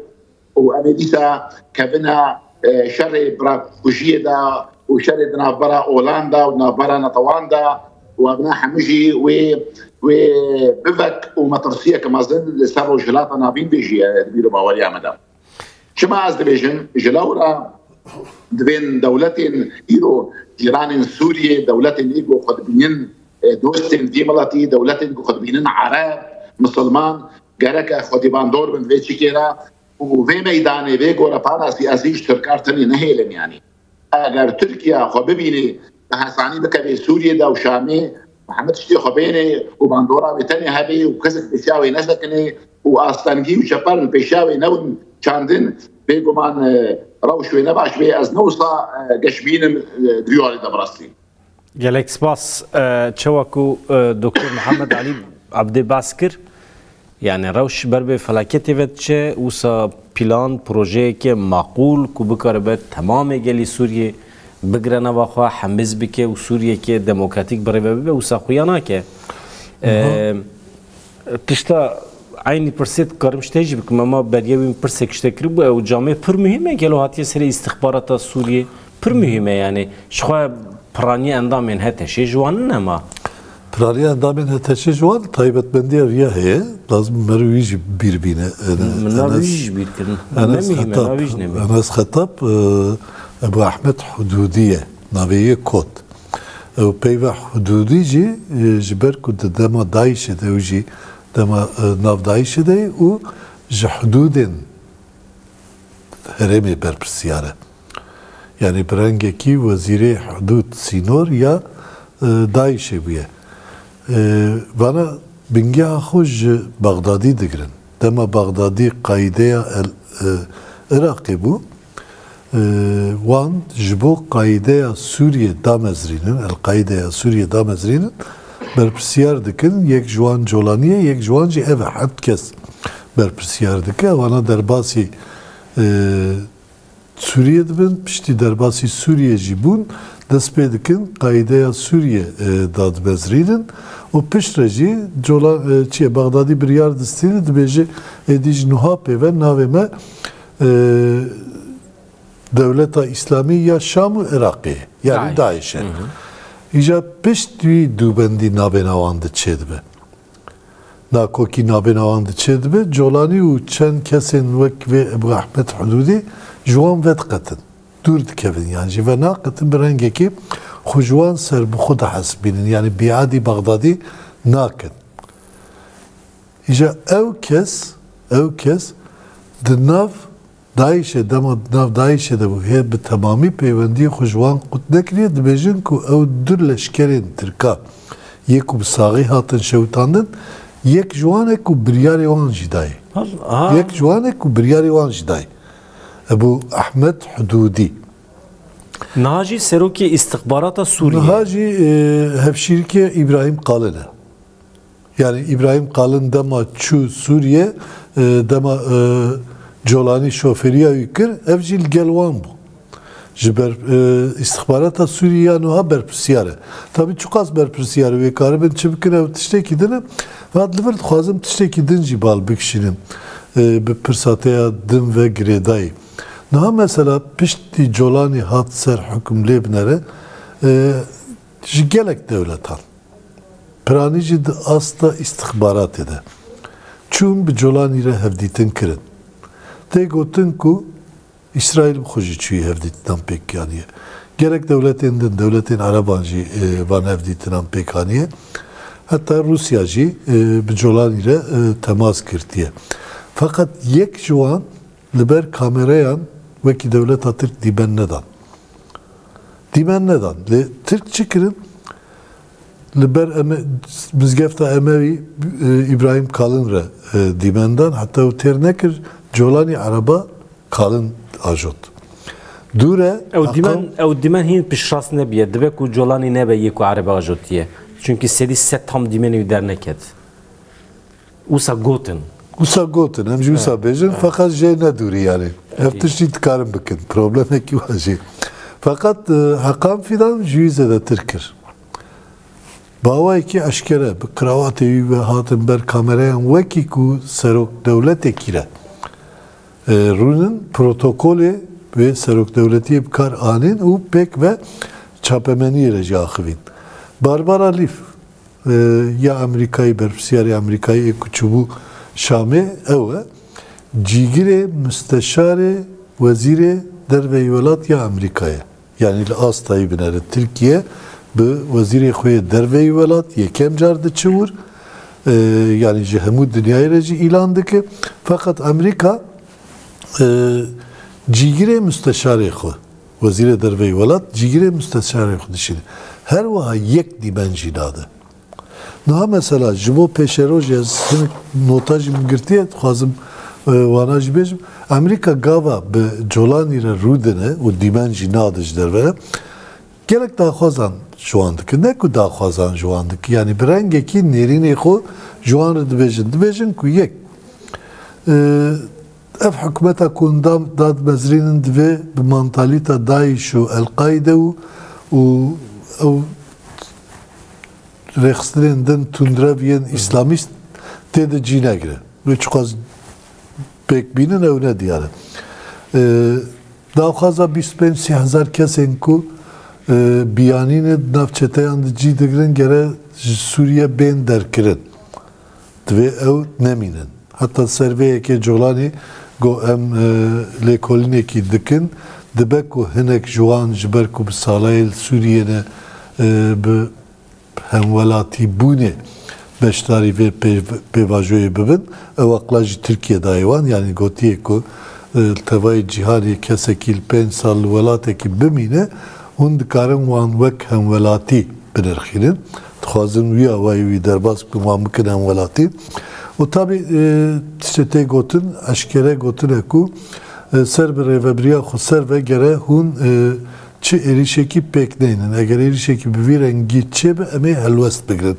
وامريكا كفنا شر براكوجيدا وشر نافبرا اولندا ونافبرا نطواندا وابنا حمجي وبفك ومطرسيه كما زن لسبب جلاطه نابين بيجي بيرو باوريا مدام شما از دبيجن جلاورا بين دولتين ايرو جيران سوريا دولتين ايجو قطبيين دوستين ديملاتي دولتين قطبيين عرب مسلمان جرك خدي باندور من فيتشي كيرا وفي ميداني في غورابانا سياسي اشتركارتني نهيلن يعني اگر تركيا خو ببيني بحساني بكبي سوريا دا وشامي محمد شتي خبيني وباندورا بتاني هبي وكسك بشاوي نسكني واستنجي وشبال بشاوي نون چاندن بيغمان روشوي نباش بي از نوصا قشبين دريوري دبرستي جالك سباس تشوكو دكتور محمد علي عبد باسكر يعني روش بربه فلاكتي فتشه وسا بلان بروجه که معقول کو بکاره به تمام گلی سوریه بگرنه واخوا حمز بکه و سوریه که دموکراتیک برای به وسا خویانا که تشتا عینی پرسید کارم شتیجی بکم اما بریویم پرسه کشتکری بو او جامعه پر مهمه گلو هاتی سری استخبارات سوریه پر مهمه یعنی شخوا پرانی اندامین هتشه جوان نما پرانی اندامین هتشه جوان طایبت بندی ویا هی لازم مرویج بیر بینه مرویج بیر کردن نمیهمه مرویج نمیه انا از خطاب ابو احمد حدودیه نویه کود و پیوه حدودی جی جبر کود دما دایشه ده جی دما ناف دایشه ده و جحدودن هرمی برپرسیاره يعني برنجكي وزير حدود سينور يا دايشي بيه وانا بنجا خوش بغدادي دقرن دما بغدادي قايدة العراقي بو وان جبو قايدة سوريا دامزرينن القايدة سوريا دامزرينن برپرسيار دكن يك جوان جولانية يك جوان جي اف حد كس برپرسيار دكن وانا درباسي Suriye dibin, pişti derbasi Suriye jibun, dest pê dikin qaideya Suriye dadbezrînin û piştre jî cola çiye Bagdadî biryar distîne dibêje êdî ji niha pêve navê me Dewleta İslamî ya Şam û Iraqê yani Daişê. Îja pişt wî dûbendî navê wan diçê dibe. Nakokî navê wan diçê dibe, colanî û çend kesên wek vê Ebu Ahmed Hudûdî جوان ود قتن دور دكفن يعني جوانا قتن برنجكي خجوان سر بخود حسبين يعني بيعادي بغدادي ناكن إجا أو كس دناف دايشة دما دناف دايشة دبو هي بتمامي بيوندي خجوان قد نكري دبجنكو أو دور لشكرين تركا يكو بصاغي هاتن شوتاندن يك جوانكو برياري وان جداي يك جوانكو برياري وان جداي ابو احمد حدودي نهاجي سروكي استخبارات سوريا نهاجي هفشيركي ابراهيم قالنه يعني ابراهيم قالن دما تشو سوريا دما جولاني شوفيريا يكر افجي الجلوان بو Jiber istihbarata Suriye nuha berpirsiyare. Tabii çok az berpirsiyare ve karibin çıbıkına tişteki dine ve adlı bir xwazim tişteki din jibal bikşinin bir pirsataya din ve gredayı. Naha mesela pişti Colani hat ser hüküm lebnere gelek devletan. Piranici de asla istihbarat ede. Çun bir Colani re hevditin kirin. Te gotin ku İsrail xoji çuyi hevditinan pek yani. Gerek devletin Arabancı van hevditinan pek yani. Hatta Rusyacı bir Colani re temas kirtiye. Fakat yek şu an liber kamerayan ve ki devlet Türk diben neden? Diben neden? Türk çıkırın liber bizgefta Emevi İbrahim Kalın re dibenden hatta o ternekir Colani araba Kalın ajot. Dure ev dimen hin pişras nebiye dibe ku Colani nebe yeku araba ajotiye. Çünkü sedi set tam dimeni derneket. Usa goten. Usa goten hem usa bejin fakat jey ne duri yani. Eftişi tıkarım bakın. Problem eki vajı. Fakat hakam fidan jüize de Türkür. Bava ki aşkere bir kravat evi ve hatın ber kamerayan veki ku serok devlet ekire. Runun protokolü ve serok devleti bkar anin u pek ve çapemeni ilece akıvin. Barbara Leaf ya Amerika'yı berfisiyari Amerika'yı ekuçubu Şam'e eve cigire müsteşare vezire derve velat ya Amerika'ya. Yani az tayyibinere Türkiye bu vezire khoye derve velat yekem cardı çuvur. Yani cehemud dünyayı reci ilandı ki fakat Amerika cigire müsteşare khu vezire derve velat cigire müsteşare khu dişini. Her vaha yek diben ciladı. Naha mesela jibo peşeroje sınık notajım girtiye xwazim wana jibêjim Amerika gava bi Colani re rûdine û dîmen jî nadij dervere gelek daxwazan ji wan dikin ne ku daxwazan ji wan dikin yani bi rengekî nêrînê xwe ji wan re dibêjin ku yek ev hikûmeta ku dad mezrînin divê bi mantalîta Daeş û El-Qaide û Rexstrenden tundraviyen İslamist tede cine gire. Ve çok az pek binin evne diyarı. Daha fazla 25,000 kesen ku biyanine navçeteyan cide giren gere Suriye ben derkirin. Ve ev neminin. Hatta serveye ke Colani go em lekoline ki dikin dibe ku hinek juan jiber ku salayel Suriye'ne bi hemvelati bune beştari ve pevajoye bibin ev aklacı Türkiye'de hayvan yani gotiye ku tevayı cihani kesekil 5 sal velateki bimine hun dikarın wan vek hemvelati binirkhinin tıkhazın üye vayı derbas bima mümkün hemvelati o tabi tişete gotin aşkere gotin ku ser bir revebriya khu ser ve gere hun çi erişeki pek neynin. Eğer erişeki bir rengi çebe eme helvest begirin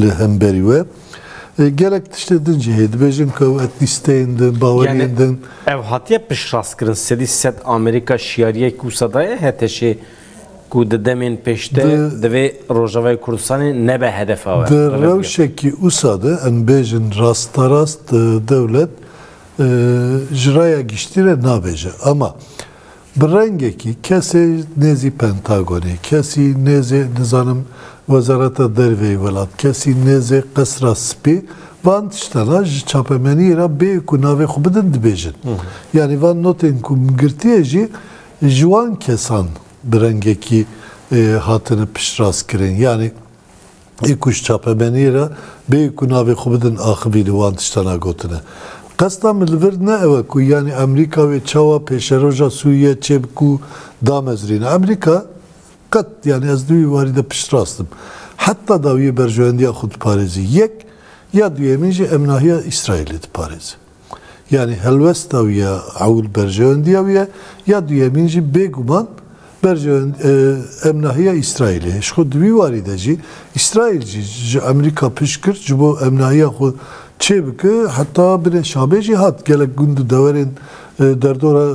lehemberi ve gerek işte dince hedi bejin kav etnisteyinden bavariyenden yani ev hatiye pişras kirin sedi set Amerika şiariye kusadaya heteşi ku dedemin peşte deve Rojavay Kurdistan'ı nebe hedef var. De revşeki usadı en bejin rastarast devlet jiraya giştire nabeje ama برنگی کسی نزی پنتاگونی کسی نزی نظام وزارت دروی ولاد کسی نزی قصر سپی وان تشتنا چاپمنی را به کناوی خوب دند بیجن yani van noten kum girtiyeji juan kesan برنگی hatını pişras kirin yani ikuş çapemeni ra be kunave خوب دند آخبیلی وان تشتنا گوتنه Qasda milver ne eve ku yani Amerika ve çava peşeroja Suriye çebku damezrine. Amerika kat yani az duyu varide pişrastım. Hatta daviye berjoendiya xud parezi yek ya duyemince emnahiya İsrail'e parezi. Yani helvest daviye avul berjoendiya ya duyemince beguman berjoend emnahiya İsrail'e. Şu duyu varideci İsrailci Amerika pişkir bu emnahiya xud çebke hatta bir şabe cihat gelek gündu deverin derdora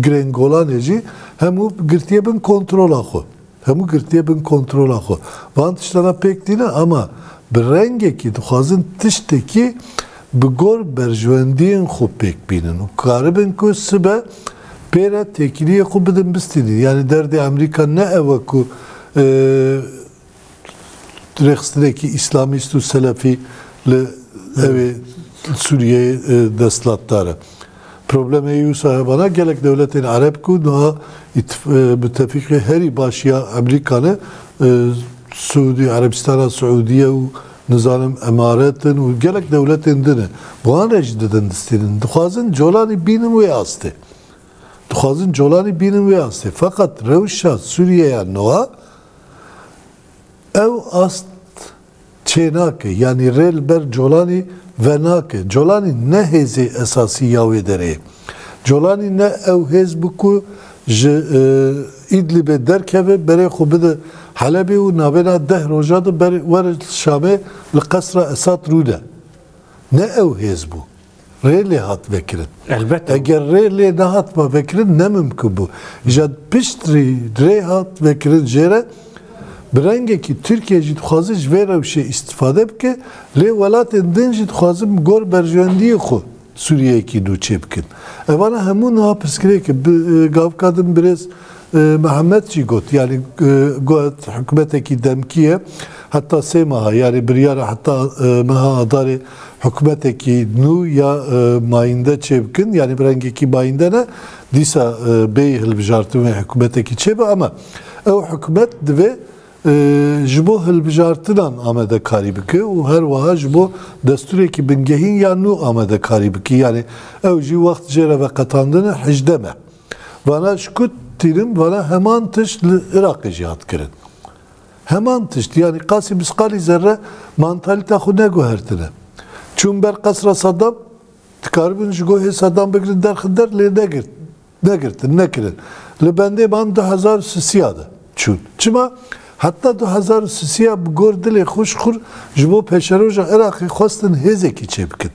grengolaneci hemu girtiye bin kontrola xo. Hemu girtiye bin kontrola xo. Van tiştana pek dine ama bir rengeki dixwazin tişteki bi gor berjwendiyen xo pek binin. Karibin ku sibe pera tekiliye xo bidin bistini. Yani derdi Amerika ne eve ku rextindeki İslamist u Selefi le evi Suriye destlatları. Problemi eyu sahibana gelek devletin Arap ku daha müttefiki heri başya Amerikanı Suudi Arabistan'a Suudiye u nizanım emaretin u gelek devletin dini. Bu an rejideden distinin. Duhazın colani binin ve astı. Duhazın colani binin ve astı. Fakat revşa Suriye'ye noa ev ast çenake yani relber colani ve nake. Colani ne hezi esası yavedere. Colani ne ev hezbuku İdlib'e derkeve bere xubide Halep'i u nabena deh rojadı var Şam'e l'kasra Esad ruda. Ne ev hezbu? Reyli hat vekirin. Elbette. Eğer reyli ne hatma vekirin ne mümkün bu? İcad piştri rey hat vekirin jere برنگه که ترکیه جد خوازش ویروشه استفاده بکه لی ولاتن دن جد خوازم گور برجواندی خو سوریه کی دو چه بکن اوانا همون ها پسکره که گاو کادم برز محمد چی گوت yani گوت حکومتکی دمکیه hatta semaha yani bir yara hatta meha adari hükümeteki nu ya mayında çevkin yani birengeki mayında ne disa bey hilbijartı ve hükümeteki çebe ama o hükümet ve jibo hilbijartıdan amede karibiki o her vaha jibo destureki bingehin ya nu amede karibiki yani ev ji vakt jere ve katandını hicdeme bana şkut dilim bana hemen tış Irak'ı cihat kirin hemen tıştı yani Kasım İskali zerre mantalite xu ne gohertine. Çun ber kasra Saddam tkarbin jgohe Saddam bekrin derkhindar le ne girtin ne kirin. Le bende ban 2000 siyadı çun. Çima hatta 2000 siya gor dili xuşxur jbo peşeroja Irak'ı khostin hezeki çebkin.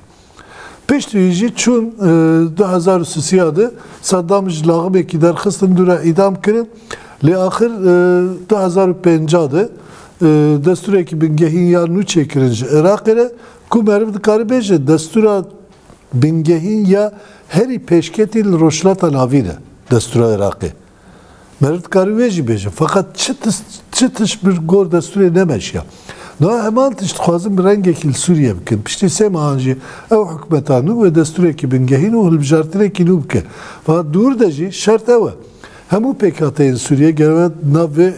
Peştüyüci çun 2000 siyadı Saddam jlağım eki derkhıstin dura idam kirin. Le ahir 2005'de destur ekibin gehin ya çekirince Irak'ı kumerv dikaribeje destura bingehin ya heri peşketil roşlata navine destura Irak'ı. Merv dikaribeje beje fakat çıtış bir gor destura nemeş ya. No hemen tiştxazım rengekil Suriye bikin. Pişti semahancı ev hükmetanu ve destur ekibin gehin o hilbijartine kinu bike. Fakat durdaji şart eve. Hemu PKK'nın Suriye gelme nav ve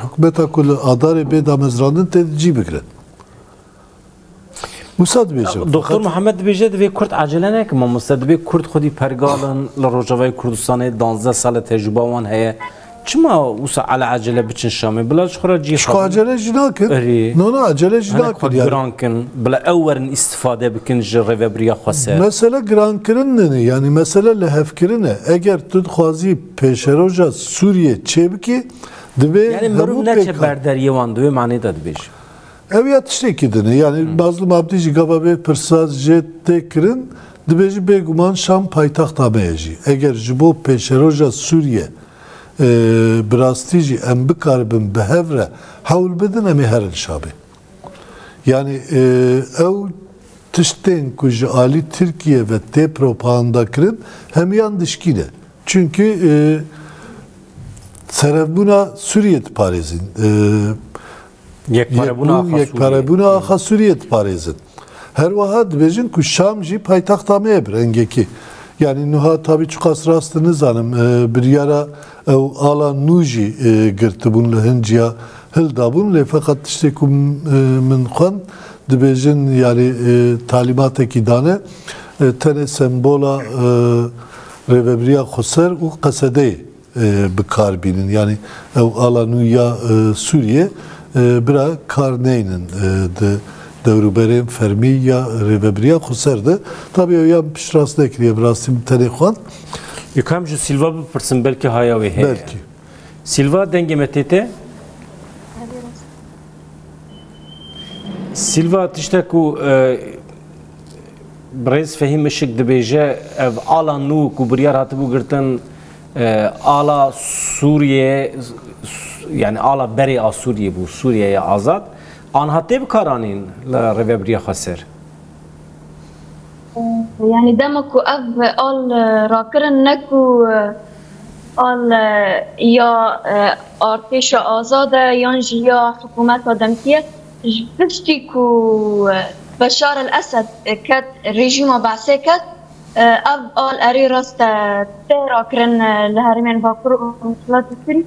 hükümeta kulu adare be damezrandın tedci bikren. Musad bejim. Doktor Muhammed bejed ve Kürt acele ne ki Musad ve Kürt xudi pergalın la Rojavay Kurdistan'ı 12 sal tecrübe wan heye. Çima usa ala acele biçin Şam'ı bila şura cihat. Şu acele jinakin. No acele jinakin yani. Grankin bila evverin istifade bikin jere briya xwase. Mesela grankirin ne yani mesela lehevkirin ne? Eğer tut xwazi peşeroja Suriye çebki dibe yani merhum ne çeberderiye wan diye mani da dibej. Evet işte kidine yani mazlum abdici gababe pırsaz jette kirin dibeji beguman Şam paytaxt abeji. Eğer jibo peşeroja Suriye براستیجی ام بکاربن به هفره حول بدن امی هرن شابه yani ev tişten kuj ali Türkiye ve te propaganda kirin hem yan dışkine çünkü serevbuna Suriye parizin yekparebuna axa Suriye parizin her vahat bejin ku Şamji paytaxtame brengeki yani nuha tabi çok asrastınız hanım bir yara alan nuji girti bunla hinciya hilda bunla fakat işte kum min khan dibejin yani talimateki dane tane sembola revebriya khusar u qasade bikarbinin yani alan nuya Suriye bira karneynin de devruberin fermi ya revebriya khusardı tabi ya pişras nekriye brasim tane khan Yıkam şu Silva bipırtsın belki haya ve heye. Belki. Silva denge metete. Silva tişte ku brez fehim ışık dibêje ev ala nû ku biryar hatibû girtin آلا سوریه yani ala beri a Suriye bu Suriye'ye azad anha te bikaranîn li rêveberiya xweser yani dema ku ev al rakirin ne ku al ya artêşa azad e yan jî ya hikûmeta demtiye ji piştî ku Beşar el-Esed ket rejîma Beysê ket ev al erê rast tê rakirin li herêmên Bakur û Miletê Sûrî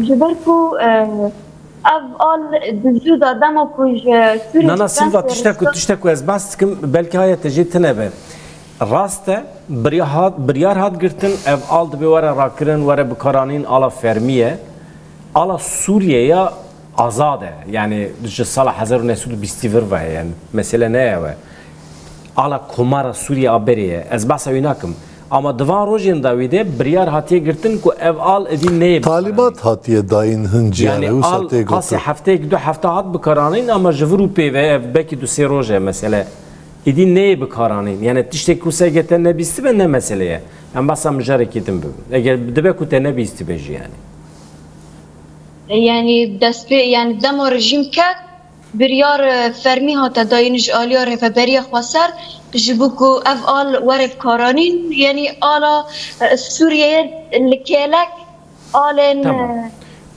ji ber ku ev al dizû da dema ku ji Sûrî Nana Silva tiştek ku ez behs dikim belkî haya te jê tinebe rast e biryar hat girtin ev al dibe were rakirin were bikaranîn ala fermiye ala Sûriye'ye azad e yani ji sala 1920 ve yani mesele ne ye ala komara Suriye aberiye ez behsa wî nakim ama divan rojên dawî de biryar hatiye girtin ku ev al edî neyê Talibat hatiye dayın hınciyane yani al qasî hefteyek du hefte hat bikaranîn ama ji vir û pêve ev belkî du sê roj e mesele edî neyê bikaranîn yani tiştek ku se gete nebîstî be ne meseleye em behsa mijarekî din bibin eger dibe ku te nebîstî be jî yani yani destpê yani dema rejîm ket biryar fermî hate dayîn ji aliya rêveberiya xweser ji bo ku ev al were bikaranîn yani ala Sûriyeyê li kêlek alên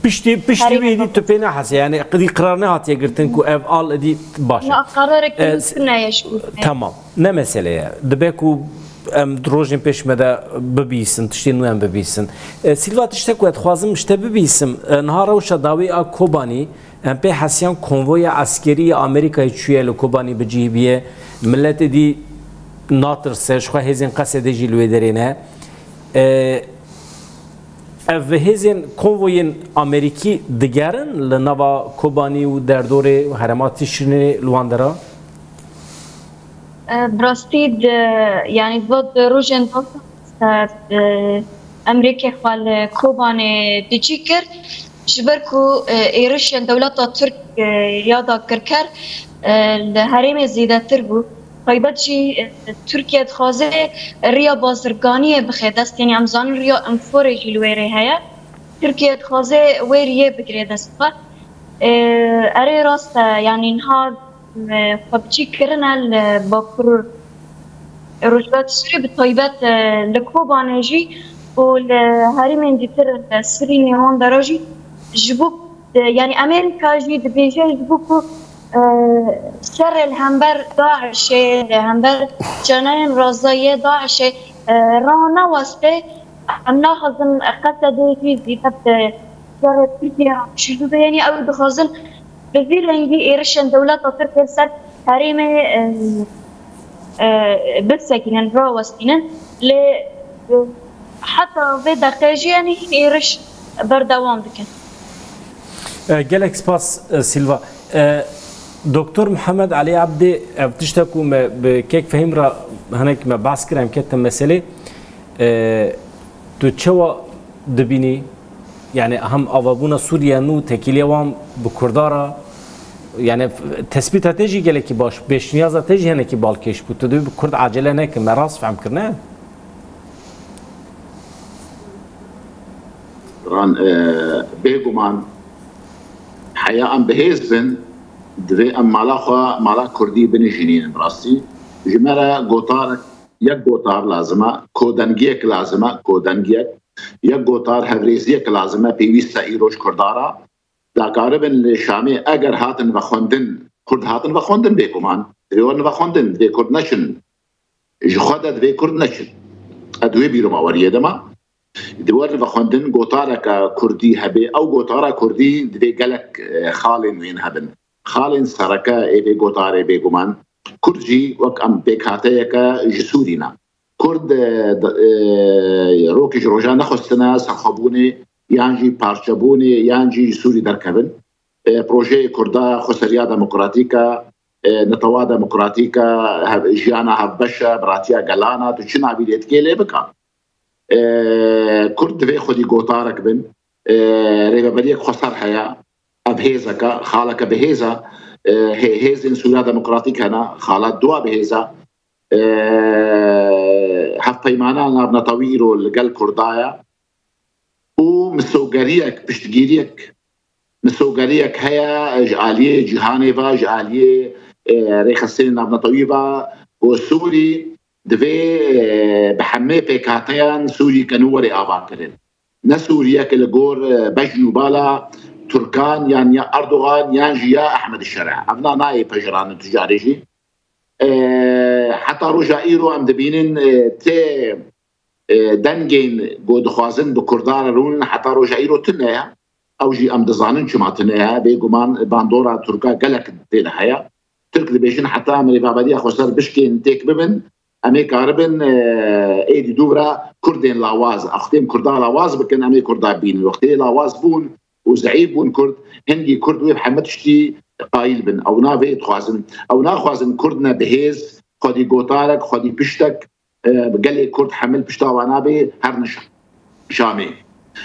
piştî wî edî tu pê nehese yani qedî qirar nehatiye girtin ku ev al edî baş e qararek neye ji bo tamam ne meseleye dibe ku em rojên pêş me de bibîsin tiştê nû em bibîsin Silva tiştek ku dixwazim ji te bibîsim niha rewşa dawî a Kobanî em pê hesiyan konvoya askerî Amerîkayê çûye li Kobanî bicîbiye millet edî natirse ji xwe hêzên Qesedê jî li wê derê ne ev hêzên konvoyên Amerîkî digerin li nava Kobanî û derdorê herematî Şirnê li wan de re براستی یعنی بود روزن امریکا خال کوبان دیجی کرد جبر کو ایرشن دولت ترک یادا کرد لحریم زیاده تر بود قیبت جی ترکیه خوازه ریا بازرگانی بخیر دست یعنی امزان ریا انفوری جلویره هیا ترکیه خوازه ویریه بگیره دست اره راست یعنی اینها خبچی کردن باکر رجبات سوری به طیبت لکوبانجی و لحریم دیتر سری نیمان دراجی جبوک یعنی امریکا جی دبیجه جبوک سر الهمبر داعش الهمبر جناین رازای داعش رانا واسطه امنا خزن قصده فی زیفت سر ترکیه شدود یعنی او دخازن بذير رنجي إيرشن دولة تركيا سر حريم بسكين راوستين ل حتى في دقيقة يعني إيرش بردوام دكان. جالك سباس سيلفا دكتور محمد علي عبدي بتشتكوا بكيك فهم را هناك ما بعسكر هم كتم مسألة تشوا دبيني yani hem avabuna Suriye nû tekiliye wan bi Kurdara yani tespîta te jî gelekî baş pêşniyaza te jî hinekî balkêş bû tu dibî Kurd acele nekin me rast fehm kirine ran bêguman heya em bihêz bin divê em mala Kurdî binijînin rastî ji me re gotarek yek gotar lazima kodengiyek lazima kodengiyek یک گوتار هفریزیه که لازمه پیوسته ایروش کردارا داکاربن شامی اگر هاتن و خوندن کرد هاتن و خوندن بیکمان دیوان و خوندن دی کرد نشن جخواد دی کرد نشن ادوی بیرو ماوریه دما دیوان و خوندن گوتارا که کردی هبه او گوتارا کردی دی گلک خالین وین هبن خالین سرکا ای گوتاره بیگمان کردجی وک ام بیکاته که جسورینا کرد روکی روزانه خستنا سخابونی یانجی پارچبونی یانجی سوری درکبن پروژه کردا خسریا دموکراتیکا نتوا دموکراتیکا جیانا هبشا براتیا گلانا تو چنا بیلیت کلی بکا کرد وی خودی گوتارک بن ریبریک خسر حیا ابهیزکا خالک بهیزا هیزن سوریا دموکراتیکا نا خالات دوا بهیزا هف پیمانه نابنطویرو لگل کردایا مسوغريك بشتجيريك مسوغريك هيا جعاليه جهانيفا جعاليه ريخسين نابنطويبا وسوري دوی بحمه پیکاتیان سوری کنوری آبا کرد نه سوریا که لگور بجنو بالا ترکان یا اردوغان یا جیا احمد الشرع ابنا نای پجران تجاری جی حتی رجا ایرو ام دبینن تی دنگین گود خوازن بکردار رون حتی رجا ایرو تنها او جی ام دزانن چما تنها بیگمان باندورا ترکا گلک دیل حیا ترک دبیشن حتی امری بابدی خوصر بشکین تیک ببن امي كاربن ايدي دورا كردين لاواز اختيم كردا لاواز بكن امي كردا بين وقتي لاواز بون وزعيب بون كرد هندي كرد ويحمدشتي قايل بن او نافي تخوازن او ناخوازن كردنا بهيز خدي قوتارك خدي بشتك بقال كرد حمل بشتا وانابي هرنش شامي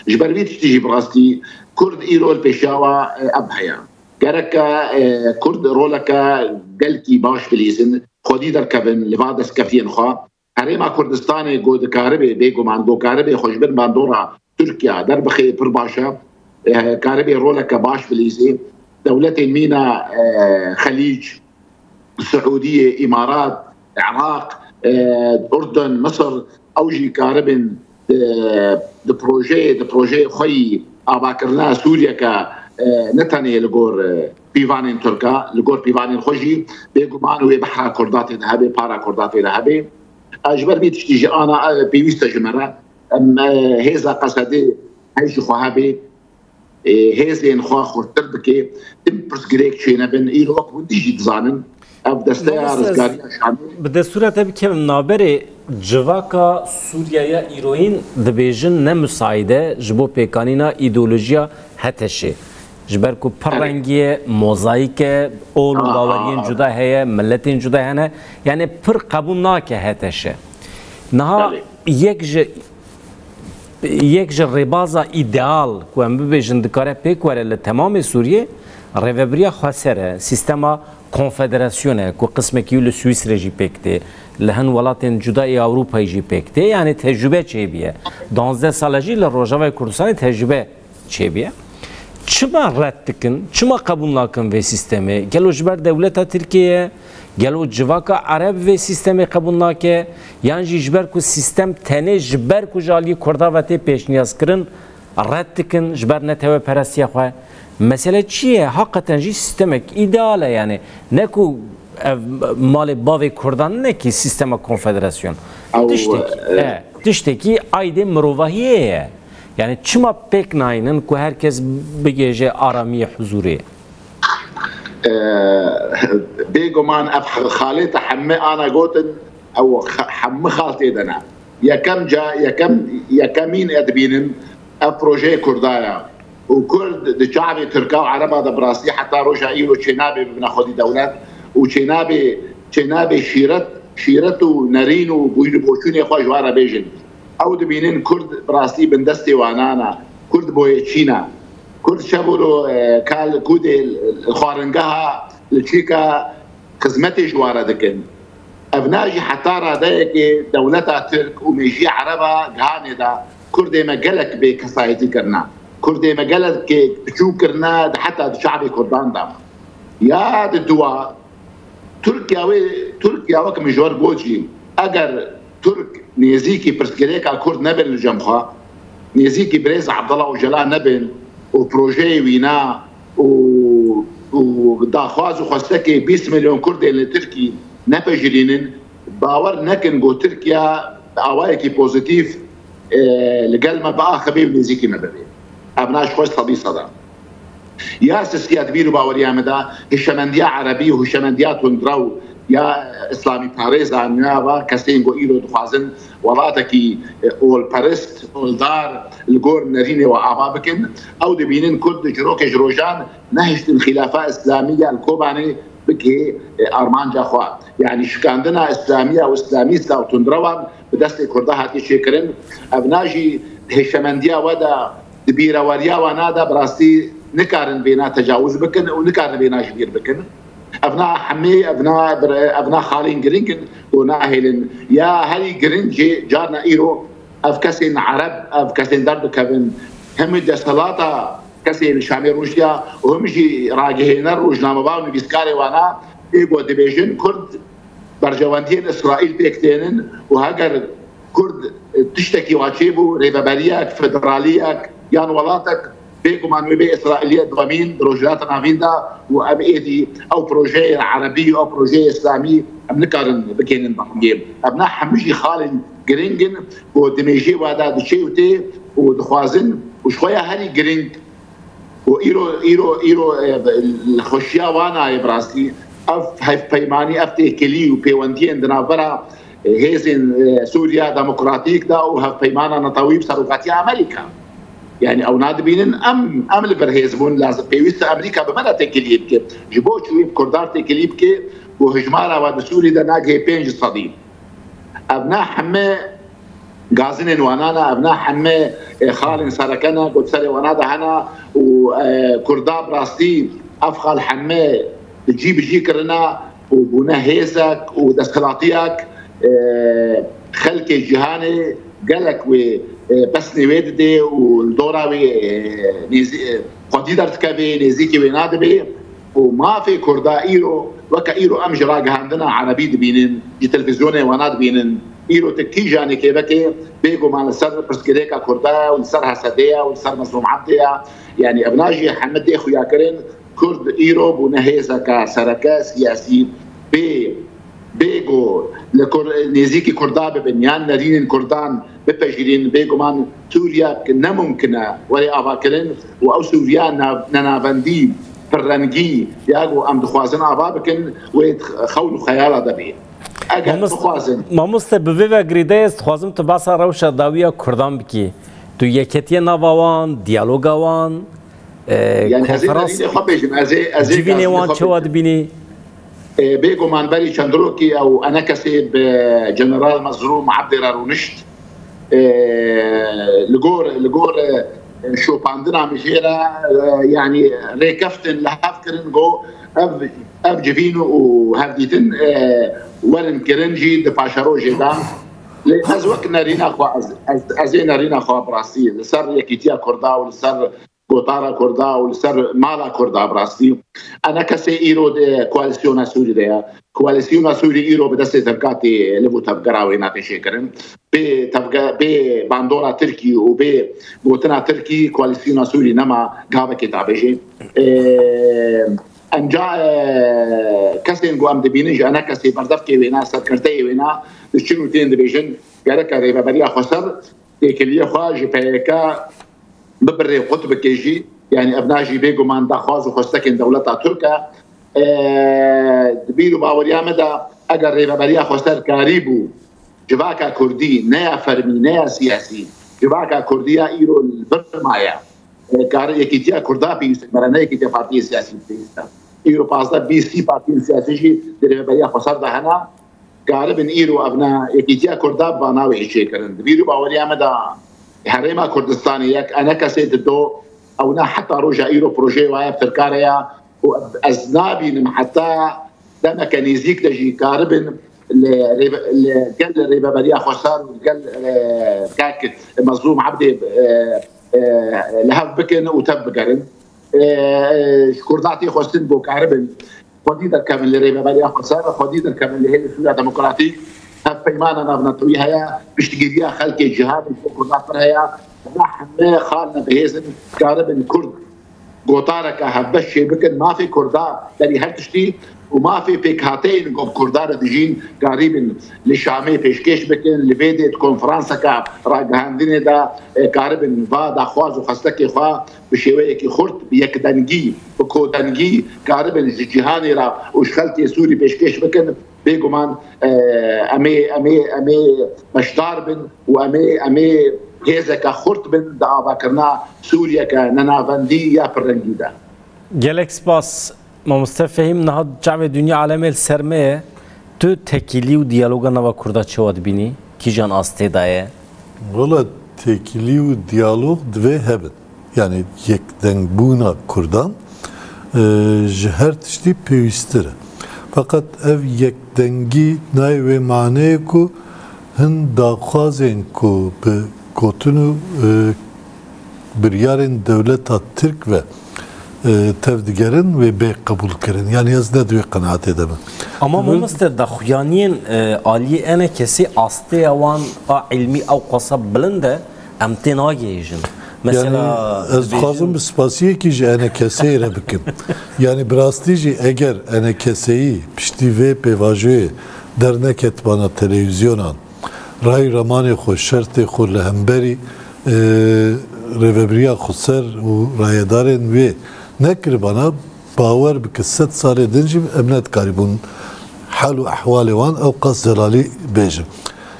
جبربيت تيجي براستي كرد ايرو البيشاوا ابهيا كركا كرد رولكا قلكي باش بليزن خودی در کبن لبادس کفین خوا هرما کردستان گود کاربه بیگو من گو کاربه خوشبر باندورا ترکیا در بخی پر باشا کاربه رولک باش بلیزی دولت مینا خلیج سعودیه امارات عراق اردن مصر اوجي كاربن د بروجي خوي اباكرنا سوريا ك نتني لغور بيفانين تركا لغور بيفانين خوجي بيغمان وي بحر كردات ذهبي بارا كردات ذهبي اجبر بيت تيجي انا بيويست جمره ام هيزا قصدي هيش خوهبي هيزين خو خرتبكي تمبرس جريك شينا بن ايروك وديجي تزانن به صورت که نابر جواکا سوریه ایروین دبیجن نمساعده جبو پیکانینا ایدئولوژیا هتشه جبر کو پررنگی موزاییک اول باورین جدا هه ملتین جدا هنه یعنی پر قبول ناکه هتشه نها یک ربازا ایدئال کو ام ببیجن دکاره پیکوره لتمام سوریه ریوبریا خسره سیستما konfederasyonu ku kısmeki yolu Suisse reji pekti lehn welatên cudayê Avrupayê jî pekti yani tecrübe çêbiye 12 sala jî li Rojavayê Kurdistanê tecrübe çêbiye çima red dikin çima qebûl nakin vê sistemê gelo ji ber dewleta Tirkiyeyê gelo civaka Arab vê sistemê qebûl nake yan jî ji ber ku sistem tenê ji ber ku ji aliyê Kurda ve tê pêşniyazkirin red dikin ji ber netewperestiya xwe mesele çiye? Hakikaten jî sistemek ideale yani ne ku malê bavê Kurdan ne ki sistema konfederasyon tiştekî aydê mirovahiyê ye yani çima pêk nayînin ku herkes bigêje aramiye huzurê bêguman ev xalê te hemê ana gotin ew hemî xaltê de ne yekemîn edibînin ev projeyê Kurdaya وكرد الشعبي تركا وعربا ده براسي حتى رجع يلو تشينابي بناخذ دولات وتشينابي شيرته نارينو بوشوني خو جوارا بيجن او دبينين كرد براسي بندستي وانانا كرد بويتشينا كرد شابولو كال كود الخارنجها التشيكا خدمتي جوارا دكن ابناجي حتى رادايك دولتها ترك وميجي عربا غاني دا كرد ما قالك بكسايتي كرنا كردي مجالات كي تشوكرنا حتى شعبي كردان دام يا الدواء تركيا وكم جوار بوجي اگر ترك نيزيكي برسكريكا كرد نبل الجمخه نيزيكي بريز عبد الله وجلال نبل وبروجي وينا وداخواز وخستكي 20 مليون كردي لتركي نبجلينن باور نكن جو تركيا اوايكي بوزيتيف لقلما بقى خبيب نيزيكي نبل ابناش خوش صدي صدا يا سياسيات بيرو باوريا مدا هشمنديا عربي وهشمنديا تندرو يا اسلامي باريس عنابا كاسين جو ايرو دخازن ولاتكي اول باريست اول دار الجور نريني وابابكن او دبينين كرد جروك جروجان نهجت الخلافه الاسلاميه الكوباني بكي ارمان جاخوا يعني شكاندنا اسلاميه واسلاميستا وتندروان بدست كردها هاتي شكرن ابناجي هشمنديا ودا دبيرا وريا ونادا براستي نكارن بينا تجاوز بكن ونكارن بينا شبير بكن ابناء حمي ابناء خالين جرينكن وناهلن يا هلي جرينجي جارنا ايرو افكاسين عرب افكاسين درب كابن هم دستلاتا كسي شامي روسيا وهم جي راجهين روجنامه باو نبيسكاري وانا ايغو ديفيجن كرد برجواندين اسرائيل بيكتينن وهاجر كرد تشتكي واتشيبو ريبابالياك فدرالياك يان ولاتك بيكو مانوي بي اسرائيليه دوامين روجلات نافيندا وام ايدي او بروجي عربي او بروجي اسلامي ام نكرن بكين بحجيم ابنا حمجي خالد جرينجن ودميجي وهذا دشيوتي ودخوازن وشويه هاري جرينج وايرو الخشيا وانا براسي اف هاي بيماني اف تكلي وبيوندين دنافرا هيزن سوريا ديمقراطيك دا وهاف بيمانا نطويب صاروخاتي امريكا يعني او نادبين ام البرهيزبون لازم بيوست امريكا بمدى تكليبك جبو شويب كردار تكليبك وهجمارا ودسوري دا ناقهي بينج صديق ابناء حمي غازنين وانانا ابناء حمي خالن سركنا قد سري ونادا هنا وكردا براستي افخال حمي تجيب جيكرنا وبنا هيزك ودسخلاطيك خلك الجهاني قالك بس نويددي والدورة قديدر تكبي نزيكي ونادبي وما في كردا ايرو وكا ايرو امجراق عندنا عربي دبينن جي تلفزيوني وناد بينن ايرو تكي جاني كيبكي بيقو مع السر برسكريكا كردا والسر هسدية والسر مظلوم عبدية يعني ابناجي حمد دي خويا كرين كرد ايرو بونهيزا كسركا سياسي بيجو نزيكي كردا ببنيان نارين كردان ببجرين بيجو مان سوريا نممكنة ولا أفاكرين أو سوريا ننافندي فرنجي ياجو أم دخوازن أبابكن ويتخولوا خيالها دبي أجل دخوازن ما مستبوي وگریده خوازم تو باسا روش داویا کردان بکی تو یکیتی نوان دیالوگوان يعني کنفرانس جیوینی وان چه واد بینی بيجو مانبري چندروكي او انا كسب جنرال مظلوم عبد رارونشت لجور شو باندنا مشيرا يعني ريكفتن لهافكرن جو اب جفينو وهافديتن ولن كرنجي دباشارو جيدان لازوك نارينا خو ازين نارينا خو براسي صار يكيتيا كردا وصار كوتارا كردا والسر مالا كردا براسي انا كسي ايرو كواليسيون سوري ده كواليسيون سوري ايرو بدس تبقاتي لبو تبقرا ويناتي شكرن بي تبقى بي باندورا تركي وبي بوتنا تركي كواليسيون سوري نما غابه كتابجي انجا كسين جو ام دبينج انا كسي بردفكي وينا سكرتي وينا شنو تين ديفيجن قالك ريبا بريا خسر تكليه خاج بيكا ببري قطب كيجي يعني ابناجي بيجو مان دخواز وخستكن دولتها تركا دبيلو باوريا مدى اگر ريبا بريا خسر كاريبو جواكا كردي نيا فرمي نيا سياسي جواكا كردية ايرو البرمايا يكيتيا كردا بيست مرنا يكيتيا بارتي سياسي بيست ايرو بازدا بي سي بارتي سياسي ريبا بريا خسر ده هنا قاربن ايرو ابنا يكيتيا كردا باناوي شيكرن دبيلو باوريا مدى هريما كردستانيك انا كسيت دو او نا حتى رجع ايرو بروجي وهي بتركاريا وازنابي حتى ده ميكانيزيك تجي كاربن قال الريبا بريا خسار قال كاك مظلوم عبدي لهف بكن وتب قرن كرداتي خستن بو كاربن خديدا كامل الريبا بريا خسار خديدا كامل اللي هي سوريا ديمقراطيك هالبيمانة نبنطويها يا بشتقيديها خلق الجهاد الكردات فرها نحن خالنا بهيزن كاربن كرد قوطارك هبشي بكن ما في كردا داري هرتشتي وما في بيكهاتين قب كردار دجين قريبا للشامي بيشكيش بكن لبيدت كونفرانسا كا راجهانديني دا قريبا فادا خواز وخستكي خوا بشويكي خرط بيكدنجي بكودنجي قريبا الجهاني را وشخلتي سوري بيشكيش بكن بيجومان امي مشداربن وامي هذا كخرطبن دعوا كرنا سوريا كننافندي يا فرنجيدا جالكس باس ما مستفهم نهاد جامعه دنیا عالم السرمه تو تکیلی و دیالوگا نوا کردا چواد بینی کی جان استدایه والله تکیلی و دیالوگ دوی هبن yani yekdenbuna kurdan her tişti peyistire. Fakat ev yekdengi nay ve mane ku hin daxwazen ku be gotunu biryarên devleta Türk ve tevdigerin ve bey kabul kirin. Yani ez ne diyor kanaat edemem. Ama mameste da xuyaniyen aliye ene kesi astı wan a ilmi av qasab bilinde em tenagejin. Mesela ez xwazim bi spasiye ki ji ene keseyê re bikim. Yani birastî jî eger ene keseyî piştî vê pêvajoyê derneket bana televizyonan ray ramanê xwe şertê xwe li hemberî rêveberiya xweser û rayedarên wê nekir bana bawer bike 100 salê din jî em nedkarî bûn hal û ehwalê wan ew qas celalî bêjim.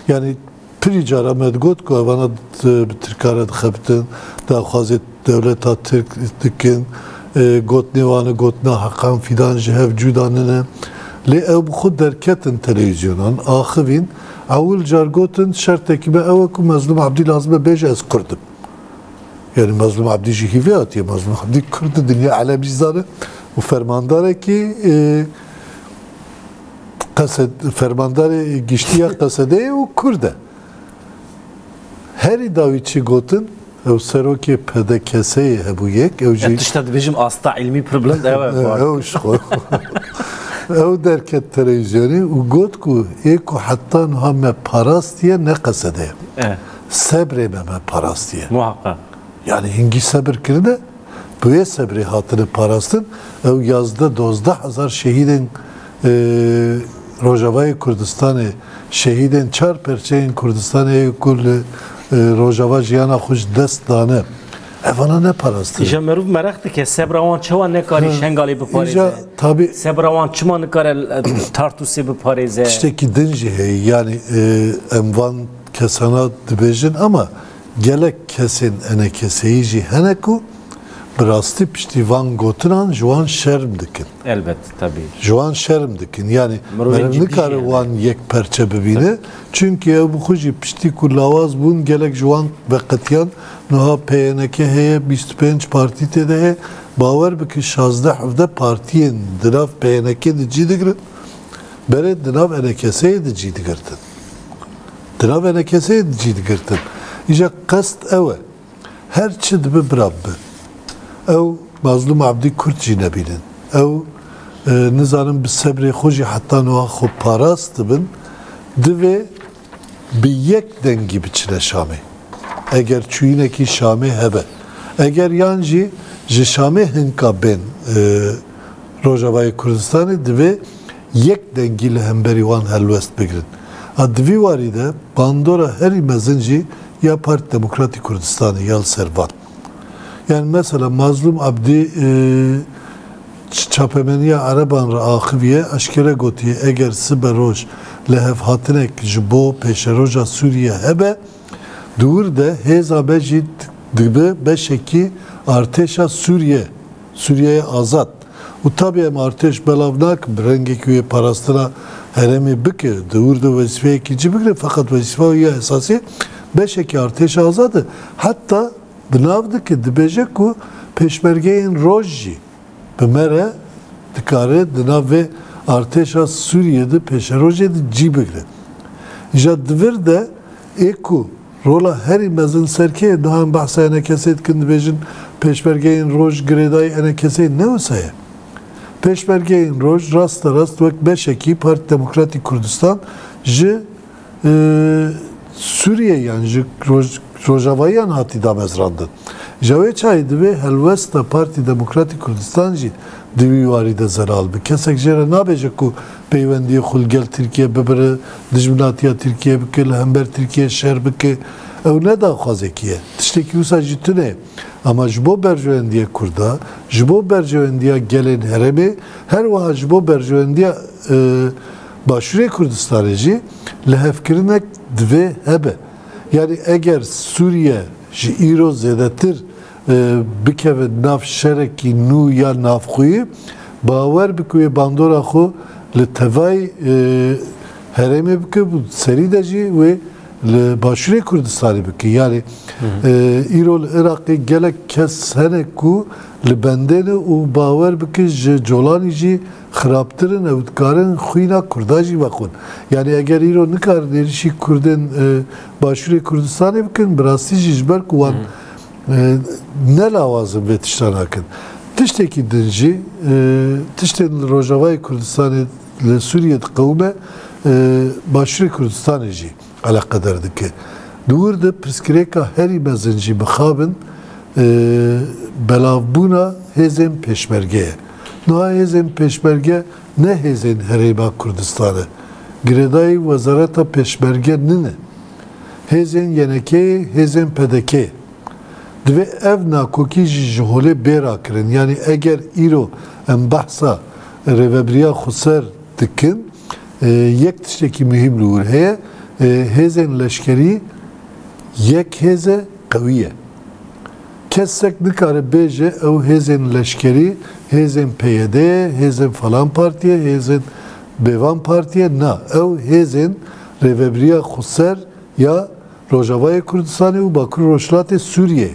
Yani pirî cara me got ku evana bi Tirkare dixebitin, daxwazê devleta Tirk dikin, gotnê wan e gotna heqan fidan ji hev cuda nine. Lê ew bi xwe derketin televizyonan, axivîn, ewil car gotin şertekî me ew e ku Mezlûm Abdî lazim e bêje ez Kurdim. Yani Mezlûm Abdî jî hîvê hatiye, Mezlûm Abdî Kurd dinya elem jî zane û fermandarekî fermandarê giştiya Qesedeyê û Kurd e. Herî dawî çi gotin ew serokê PDKS'yê hebû yek ew jî tişta dibêjim asta ilmî problem ew ji xwe ew derket televizyonê û got ku ê ku heta niha me parastiye ne Qesedeyê. Sebrê me parastiye. Muhakkak. Yani hingî sebir kirine bu yê sebrê hatine parastin ew yazda 12,000 şehîdên Rojavayê Kurdistanê şehîdên çar perçeyên Kurdistanê ku li Rojava jiyana xwe ji dest dane evana ne parastin. İja merûv merak dike sebra wan çawa nekarî şengalê biparêze. Tabii sebra wan çima nikare Tartusê biparêze. Tiştekî din jî heye yani em van kesana dibêjin ama gelek kesên ene keseyî jî hene ku bi rastî piştî van gotinan ji wan şerm dikin. Elbet tabii. Ji wan şerm dikin. Yani nikare wan yek perçe bibîne çünkü ew bi xwe jî piştî ku lawaz bûn gelek ji wan veqetiyan niha PNK heye 25 partî têde heye bawer bike 16-17 partiyên di nav PNK de cî digirin berê di nav NKS'yê de cî digirtin. Di nav NKS'yê de cî digirtin. İja qest ew e. Her çi dibe birab be. Ew Mazlûm Abdî Kurd jî nebînin. Ew nizanim bi sebrê xwe jî heta niha xwe parast dibin divê bi yek dengî biçine Şamê. Eger çûyînekî Şamê hebe. Eger yan jî ji Şamê hinka bên Rojavayê Kurdistanê divê yek dengî li hemberî wan helwest bigirin. Divî warî de bandora herî mezin jî ya Parti Demokratîk Kurdistanê ya Servan. Yani mesela Mazlûm Abdî çapemeniya Ereban ra axiviye eşkere gotiye eger sibe roj li hev hatinek ji bo pêşeroja Sûriye hebe dûr de hêza be jî dibe beşekî artêşa Sûriyeye azad. û tabii em artêş belav nakin bi rengekî wê parastina heremê bike dûr de wezîfeyekî cî bigire fakat wezîfa ya esasî beşekî artêşa azad e. Hatta bi nav dike dibêje ku pêşmergeyên roj jî bi me re dikare di nav vê artêşa Sûriyê de pêşerojê de cî bigire. İja divir de ê ku rola herî mezin serkeyê niha em behsa NKS'yê dikin dibêjin pêşmergeyên roj girêdayî NKS'yê ne wisa ye? Pêşmergeyên roj rasta rast wek beşekî Parti Demokratîk Kurdistan ji Sûriye yan ji Rojavayê hatî damezrandin. Ji wê çayê divê helwesta Parti Demokratîk Kurdistan jî divî warî de zeral bi. Kesek jê re nabêje ku peywendiyê xwe li gel Tirkiye bibire, dijminatiya Tirkiye bike, li hember Tirkiye şer bike. Ew ne daxwazekî ye. Tiştekî wisa jî tune. Ama ji bo berjewendiya Kurda, ji bo berjewendiya gelên heremê, her wiha ji bo berjewendiya Başûrê Kurdistanê jî li hevkirinek divê hebe. Yani eger Sûriye ji îro zêdetir bikeve nav şerekî nû ya navxwî bawer bike wê bandora xwe li tevayê herêmê bike û serî de jî wê li Başûrê Kurdistanê bike. Yani îro li Iraqê gelek kes hene ku li bendêne û bawer bike ji colanî jî xirabtirin ew dikarin xwîna Kurda jî vexwin. Yani eger îro nikarin êrişî Kurdên Başûrê Kurdistanê bikin bi rastî jî ji ber ku wan ne lazım ve tiştanakin. Tişteki dinci, tiştenin Rojavayı Kürdistan'ı ile Suriye kavme başarı Kürdistan'ıcı alakadardık. Doğruda priskireka heri mezinci mekhabın belavbuna hezen peşmergeye. Noha hezen peşmerge ne hezen hereyba Kürdistan'ı. Gredayı vazarata peşmerge nene. Hezen yeneke, hezen pedeke. Dve ev nakoki jihole bera kirin. Yani eğer iro em bahsa revebriya khusar dikin yek tişteki mühim lur heye hezen leşkeri yek heze kaviye. Kessek nikare beje ev hezen leşkeri hezen PYD, hezen falan partiye, hezen bevan partiye na ev hezen revebriya khusar ya Rojavayı Kürdistan'ı u Bakur Roşlat'ı Suriye.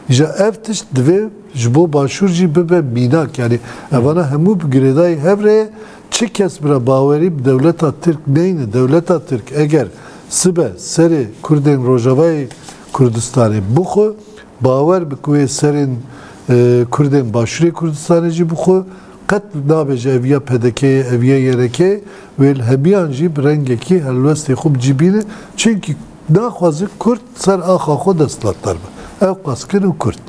Ja ev tişt dve jbo başurci bibe minak yani evana hemu bgiredayı hevreye çi kes bira baveri devleta Türk neyni devleta Türk eğer sibe seri Kürden Rojavayı Kürdistan'ı buxu baver bikve serin Kürden başuri Kürdistan'ıcı buxu kat nabece eviye pedekeye eviye yereke ve hemiyancı brengeki helvesti xub cibine çünkü naxwazı Kürt ser axa xo destlatlar mı? Ev qaskin û Kürt.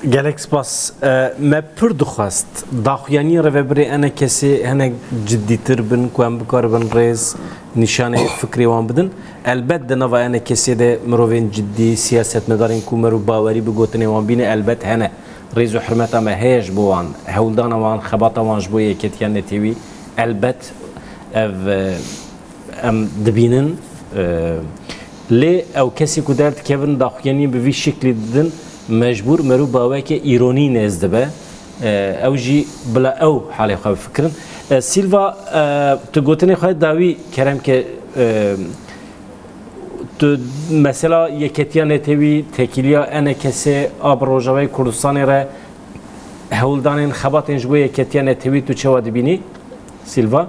Gelek spas me pir dixwast daxuyanî revebirê ene kesê hinek ciddîtir bin ku em bikaribin rêz nîşanê fikrê wan bidin. Elbet di nava ene kesê de mirovên ciddî siyasetmedarên ku merû bawerî bi gotinê wan bîne elbet hene. Rêz û hirmeta me heye ji bo wan, hewldana wan, xebata wan ji bo yeketiyan netêwî elbet ev em dibînin lê ew kesî ku derdikevin daxuyanî bi vî şeklî didin mecbur merû baweke îronî nêz dibe ew jî bila ew halê xwe bifikirin. Silva tu gotinê xwe dawî keremke tu mesela yeketiya netêwî tekîliya ene kesê a bi Rojavayê Kurdistanê re hewldanên xebatên ji bo yeketiya netêwî tu çawa dibînî Silva?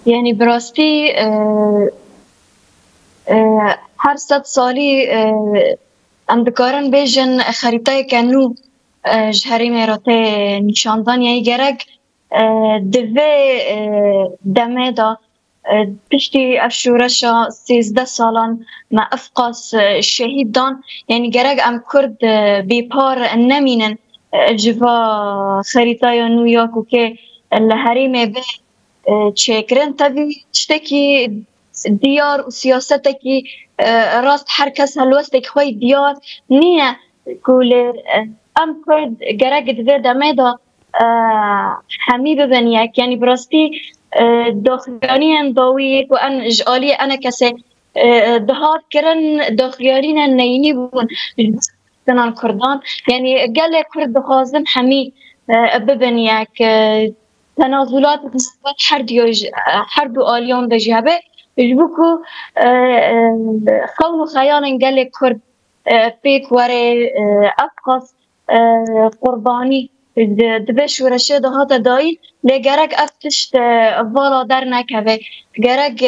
Yani براستی هر 100 سالی ام دکارن بیجن خریطای کنو جهری میراته نشاندن یعنی گرگ دوی دمه دا پشتی افشورشا 13 سالان ما افقاس شهید دان یعنی گرگ ام کرد بیپار نمینن جوا خریطای نویاکو که لحریم به چکرن طبی تشتکی دیار و سیاستکی راست هر کس هلوستک خوی دیار نیه کول ام کرد گرگ دوی دمه دا همی ببنیک یعنی براستی داخلیانی انداوی و ان جالی انا کسی دهات کرن داخلیانی نینی بون کنان کردان یعنی گل کرد دخوازم همی ببنیک تنازلات نسبت هر دو آلیان بجهبه جبوكو قول خيال قال كرد بيك وري أفقص قرباني دبش ورشاد هذا داين لجرك أفتشت فالا در نكبه جرك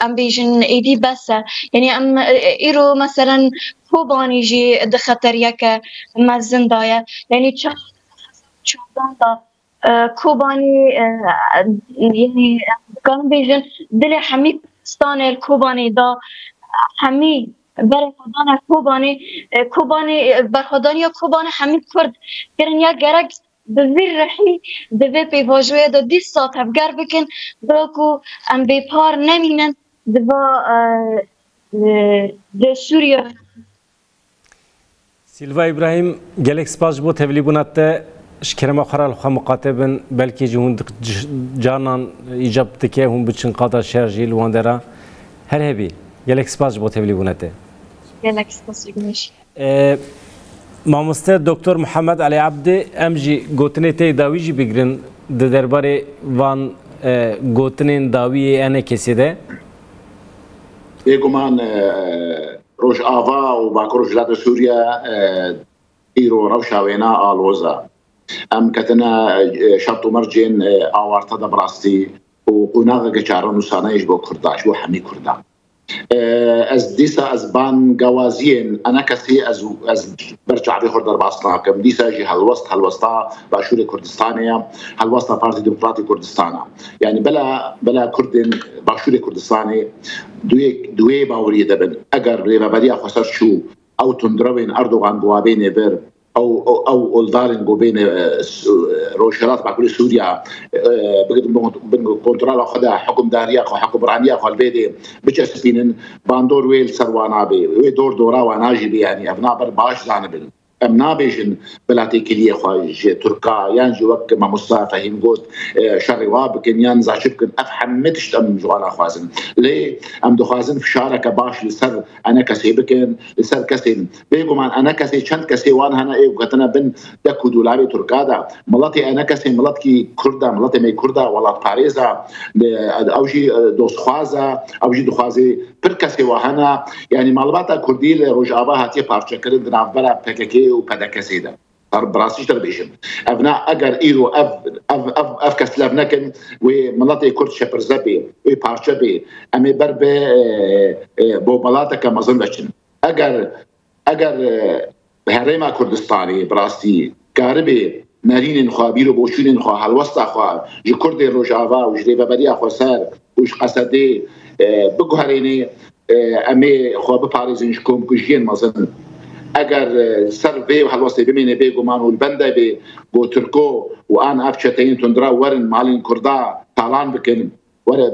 أم بيجن إيدي بس يعني أم إيرو مثلا كوباني جي دخطر يك مزن دايا يعني شو دا كوباني يعني كان بيجن دل حمي ستان الكوباني دا حمي برخدان كوباني برخدانيا كوباني حمي كرد كرن يا جرك بزير رحي دبي بيواجوه دا 10 ساعت هفگر بكن دوكو ام بيبار نمينن دبا de Suriye. Silva İbrahim gelek spas bo tevlîbûnatte şkerema xaral xwe muqatebin belkî jî hûn canan îcab dike hûn biçin qada şer jî li wan de re her hebî gelek spas bo tevlîbûnetê. Gelek spas güneş. Mamoste Doktor Muhammed Ali Abdi em jî gotinê tê dawî jî bigirin di derbarê van gotinên dawiyê ene kesê de. Bêguman Rojava û Bakur Rojhilatê Sûriye îro rewşa wêna aloza. Em ketine şert û mercên awarta de bi rastî û qûnexeke çarenûsaneyê ji bo Kurda, ji bo hemî Kurdan. از دیسا از بان جوازين انا كسي از برجع بخور در باصنا كم ديسا جي هالوسطا باشور كردستانيا هالوسطا بارتي ديمقراطي كردستانا يعني بلا كردن باشور كردستاني دوي باوري دبن اگر ليباباديا خسر شو او تندروين اردوغان جوابين بر او اولدارن جو بين روشرات مع كل سوريا بقدر كنترول خدا حكم داريا خو حكم برانيا خو البيدي بجسبين باندور ويل سروانابي ودور دورا وناجي يعني ابنا باش زانبل امنا بيجن بلاتي كليه خواج تركا يانجي وك ما مصطفى فهم قلت شرواب كن ينزع شبكن افهم متش ام جوانا خوازن ليه ام دو خوازن في شارك باش لسر انا كسي بكن لسر كسي بيقو من انا كسي چند كسي وان هنا ايه وقتنا بن دكو دولاري تركا دا ملاتي انا كسي ملاتي كردا ملاتي مي كردا ولا باريزا اوجي دوس خوازا اوجي دو خوازي پر كسي وهنا يعني معلومات كردي لروجابا هاتي بارچه كرن دنافبرا بككي و پدکسیده براسیش در بیشم ابنا اگر ایرو اف کسلافنکن و مناطق کرد شپرزبی و پارچه بی امی بر به بوبلاتا کمازن بچن اگر هرما کردستانی براسی کاربی نارین خوابیرو بوشون خو هلوستا خو جی کرد روجاوا و جری ببری خو سر وش قصدی بگهرینی امی خو به پاریزنج کوم کجین مازن اگر سر في وهالوصي بمين بيجو مانو البندا بي بو تركو وانا افشتين تندرا ورن مالين كردا طالان بكن ور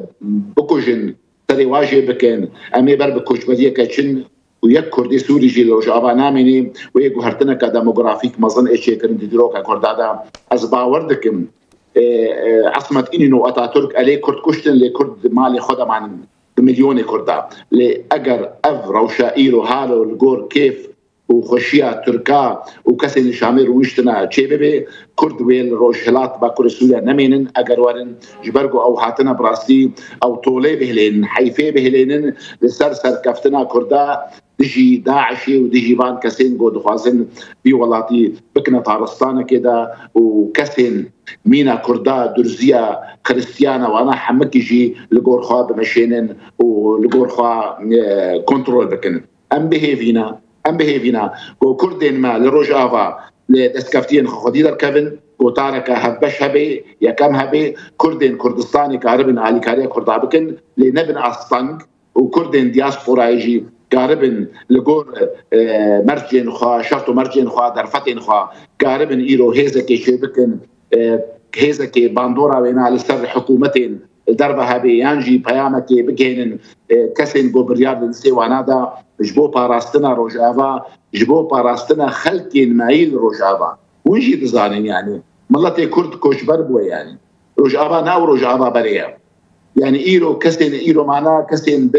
بكوجن تري واجي بكن امي بر بكوج بديه كاتشن ويك كردي سوري جي لو جابا نامني ويجو هرتنا كديموغرافيك مازن ايش كرن ديروكا كردادا از باوردكم عصمت انه اتاتورك عليه كرد كشتن لكرد مالي خدم عن مليون كردا لاجر اف روشائيرو هالو الجور كيف وخشيا تركا وكسن شامير ويشتنا تشيبي كرد ويل روشهلات باكل سوريا نمينن اگر ورن جبرغو او هاتنا براسي او طولي بهلين حيفي بهلين لسرسر كفتنا كردا دجي داعشي ودجي بان كسين جو دخوازن بي ولاتي بكنا طارستانه كده وكسن مينا كردا درزيا كريستيانا وانا حمك يجي لغورخوا بمشينن ولغورخوا كنترول بكن ام بهيفينا و كردين ما لروجافا لدسكفتين خدي در كفن و تارك هبش هبي يا كم هبي كردين كردستاني كاربن علي كاريا كردا بكن لنبن اسطنج وكردين دياسبورا يجي كاربن لغور مرجين خا شرط مرجين خا درفتين خا كاربن ايرو هيزكي شبكن هيزكي باندورا وينا لسر حكومتين دربها بيانجي بيامكي بجينن كسن جوبريار سيوانادا جبو باراستنا روجافا جبو باراستنا خلقين مايل روجافا ويجي تزانين يعني ملتي كرد كوشبر بو يعني روجافا ناو روجافا بريا يعني ايرو كسن ايرو معنا كسن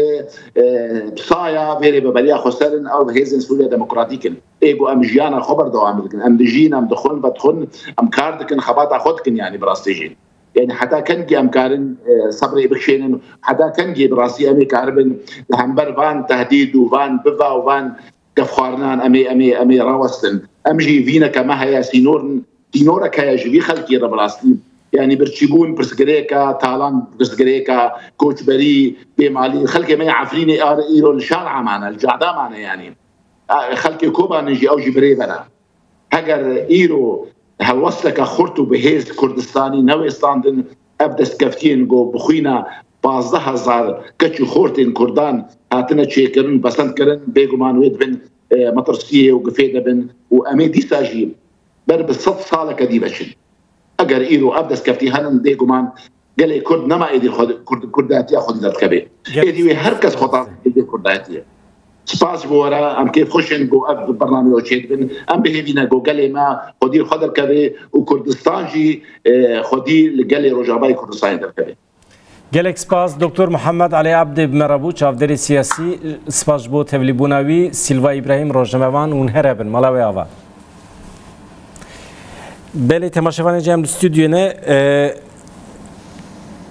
بصايا فيري ببليا خسرن او هيزن سوريا ديمقراطيكن ايجو ام جيانا خبر دو عملكن ام دجينا ام دخل بدخل ام كاردكن خباطا خدكن يعني براستيجين يعني حتى كان جي امكارن صبري بخشين حتى كان جي براسي امي كاربن همبر فان تهديد وفان بفا وفان كفخارنان امي راوستن امجي فينا كما هي سينورا كيا جي خلقي ربلاستي يعني برتشيبون برسغريكا تالان برسغريكا كوتشبري بمالي خلقي ما عفريني ايرو الشارع معنا الجعدا معنا يعني خلقي كوبا نجي او جبريبنا هاجر ايرو هوصلك خورتو بهيز كردستاني نوي ستاندن ابدس كفتين جو بخوينا 12000 كتشو خورتين كردان هاتنا تشيكرن بسند كرن بيغمان ويد بن مطرسيه وقفيده بن وامي دي ساجي بر بالصد صاله كديبشن اگر ايرو ابدس كفتي هنن بيغمان قال كرد نما ايدي كردات ياخذ دركبه ايدي هركز خطا ايدي كردات سپاس بورا ام كيف خشن جو اف برنامج وشيت بن ام بهينا جو قال ما خدي خضر كبه وكردستان جي خدي لقال رجاباي كردستان در كبه گلک سپاس دکتر محمد علی عبد مرابو چاودری سیاسی سپاس بو تبلیبوناوی سیلوا ابراهیم روجموان اون هربن ملاوی آوا بله تماشاوان جام استودیو نه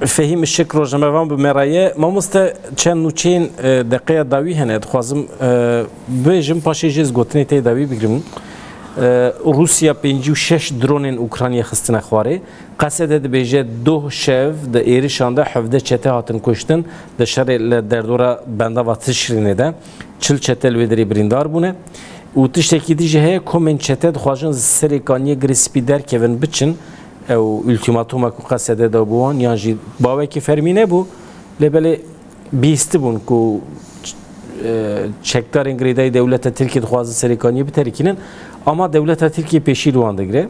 فهم الشك روجموان بمرايه ما مست چند نوچین دقیقه داوی هنه خوازم بجم پاشیجز گوتنی تی داوی بگیرم روسیا 56 درون اوکراینی خستنه خواره قصد دبیجه 2 شب د ایریشان ده 17 چته هاتن کشتن د شر در دورا بنده و تشرینه ده 40 چته لودری بریندار بونه و تشتکی دیجه هی کومن چته دخواجن سریکانی گریسپی در کون بچن او ultimatuма ku qasede da buan yan jî bavekî fermî nebû lêbelê bîstî bûn ku çekdarên girêdayî dewleta Tirkiye dixwazin serêkaniyê biterikînin ama dewleta Tirkiye pêşî li wan digire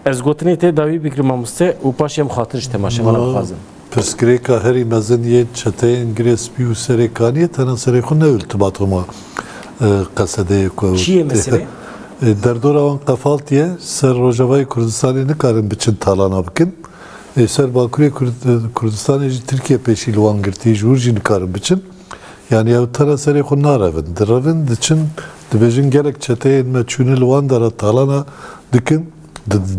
ez gotinê tê dawî bikirim mamoste û paşê em xatir ji temaşevanan dixwazin Pirsgirêka herî mezin yê çeteyên girêspî û serêkaniyê tena serê xwe ne ultimatuma qasedeyê ku çi ye meselê Derdora wan qefaltiye ser Rojavayê Kurdistanê nikarin biçin talana bikin. Ser Bakurê Kurdistanê jî Tirkiye pêşî li wan girtî ji wir jî nikarin biçin. Yani ew tera serê xwe narevin. Direvin diçin dibêjin gelek çeteyên me çûne li wan dera talana dikin,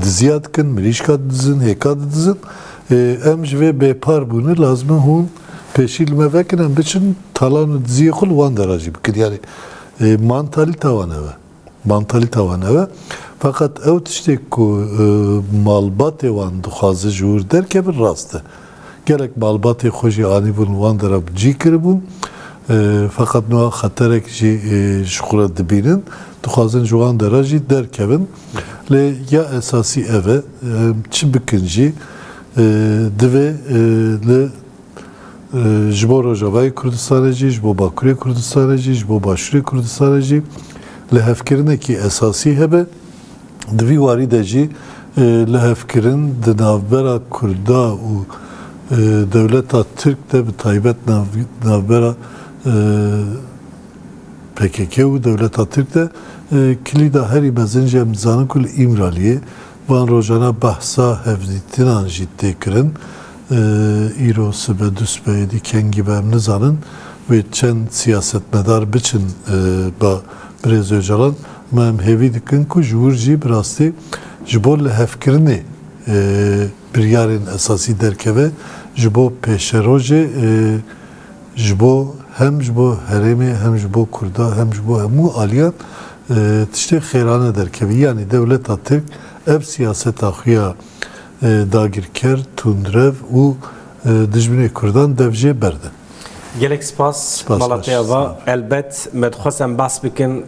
diziya dikin, mirîşka didizin, hêka didizin. Em ji vê bêpar bûne lazim e hûn pêşî li me vekin em biçin talan û diziyê xwe li wan dera jî bikin. Yani mantalîta wan ev e. Mantalite wan ev e. Fakat ew tiştek ku malbatê wan dixwaze ji wir derkevin rast e. Gelek malbatê xwe jî anî bûn wan dera cî kiribûn. Fakat niha xeterek jî ji xwe re dibînin. Dixwazin ji wan dera jî derkevin. Lê ya esasî ev e. Çi bikin jî divê li ji bo Rojavayê Kurdistanê jî, ji bo Bakurê Kurdistanê jî, ji bo Başûrê Kurdistanê jî li hevkirinekî esasî hebe di vî warî de jî li hevkirin di navbera Kurda û dewleta Tirk de bi taybet navbera PKK û dewleta Tirk de kilîda herî mezin jî em dizanin ku li İmraliyê van rojana behsa hevdîtinan jî tê kirin îro sibe du speyedî kengî be em nizanin wê çend siyasetmedar biçin ba Birêz Öcalan me em hêvî dikin ku ji wir jî bi rastî ji bo li hevkirinê biryarên esasî derkeve ji bo pêşerojê ji bo hem ji bo herêmê hem ji bo Kurda hem ji bo hemû aliyan tiştê xêrane derkevî yanî dewleta Tirk ev siyaseta xwe ya dagirker, tundrev û dijminê Kurdan dev jê berde. Gelek spas malatya va elbet medxwasem bas bikin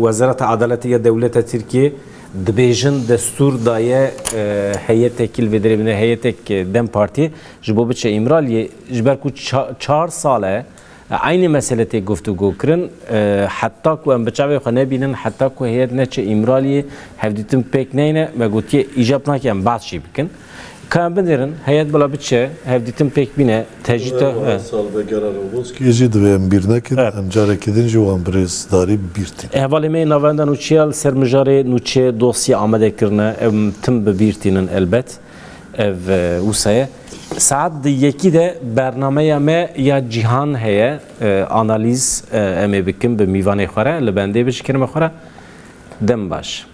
Wezareta Adaletiya Dewleta Tirkiye dibêjin destur daye heyetekî li vê derê bine heyetek Dem Partî ji bo biçe İmraliyê ji ber ku 4 sal e aynı mesele tê guftugû kirin heta ku em bi çavê xwe nebînin heta ku heyet neçe İmraliyê hevdîtin pêk neyne me gotiye îjab nake em bas jî bikin Kan binerin heyet bila biçe hevdîtin pêk bîne tecîta Jî divê em bîr nekin em carekê din ji wan birêzdarî bîr tînin. Hevalê me navendan û çiyal ser mijarê nûçe dosya amade kirine em tim bi bîr tînin elbet ev wisa saat di yekî de bernameya me ya cîhan heye analîz em ê bikin bi mîvanê xwe re li bendê bi ji kirime xwe re dem baş.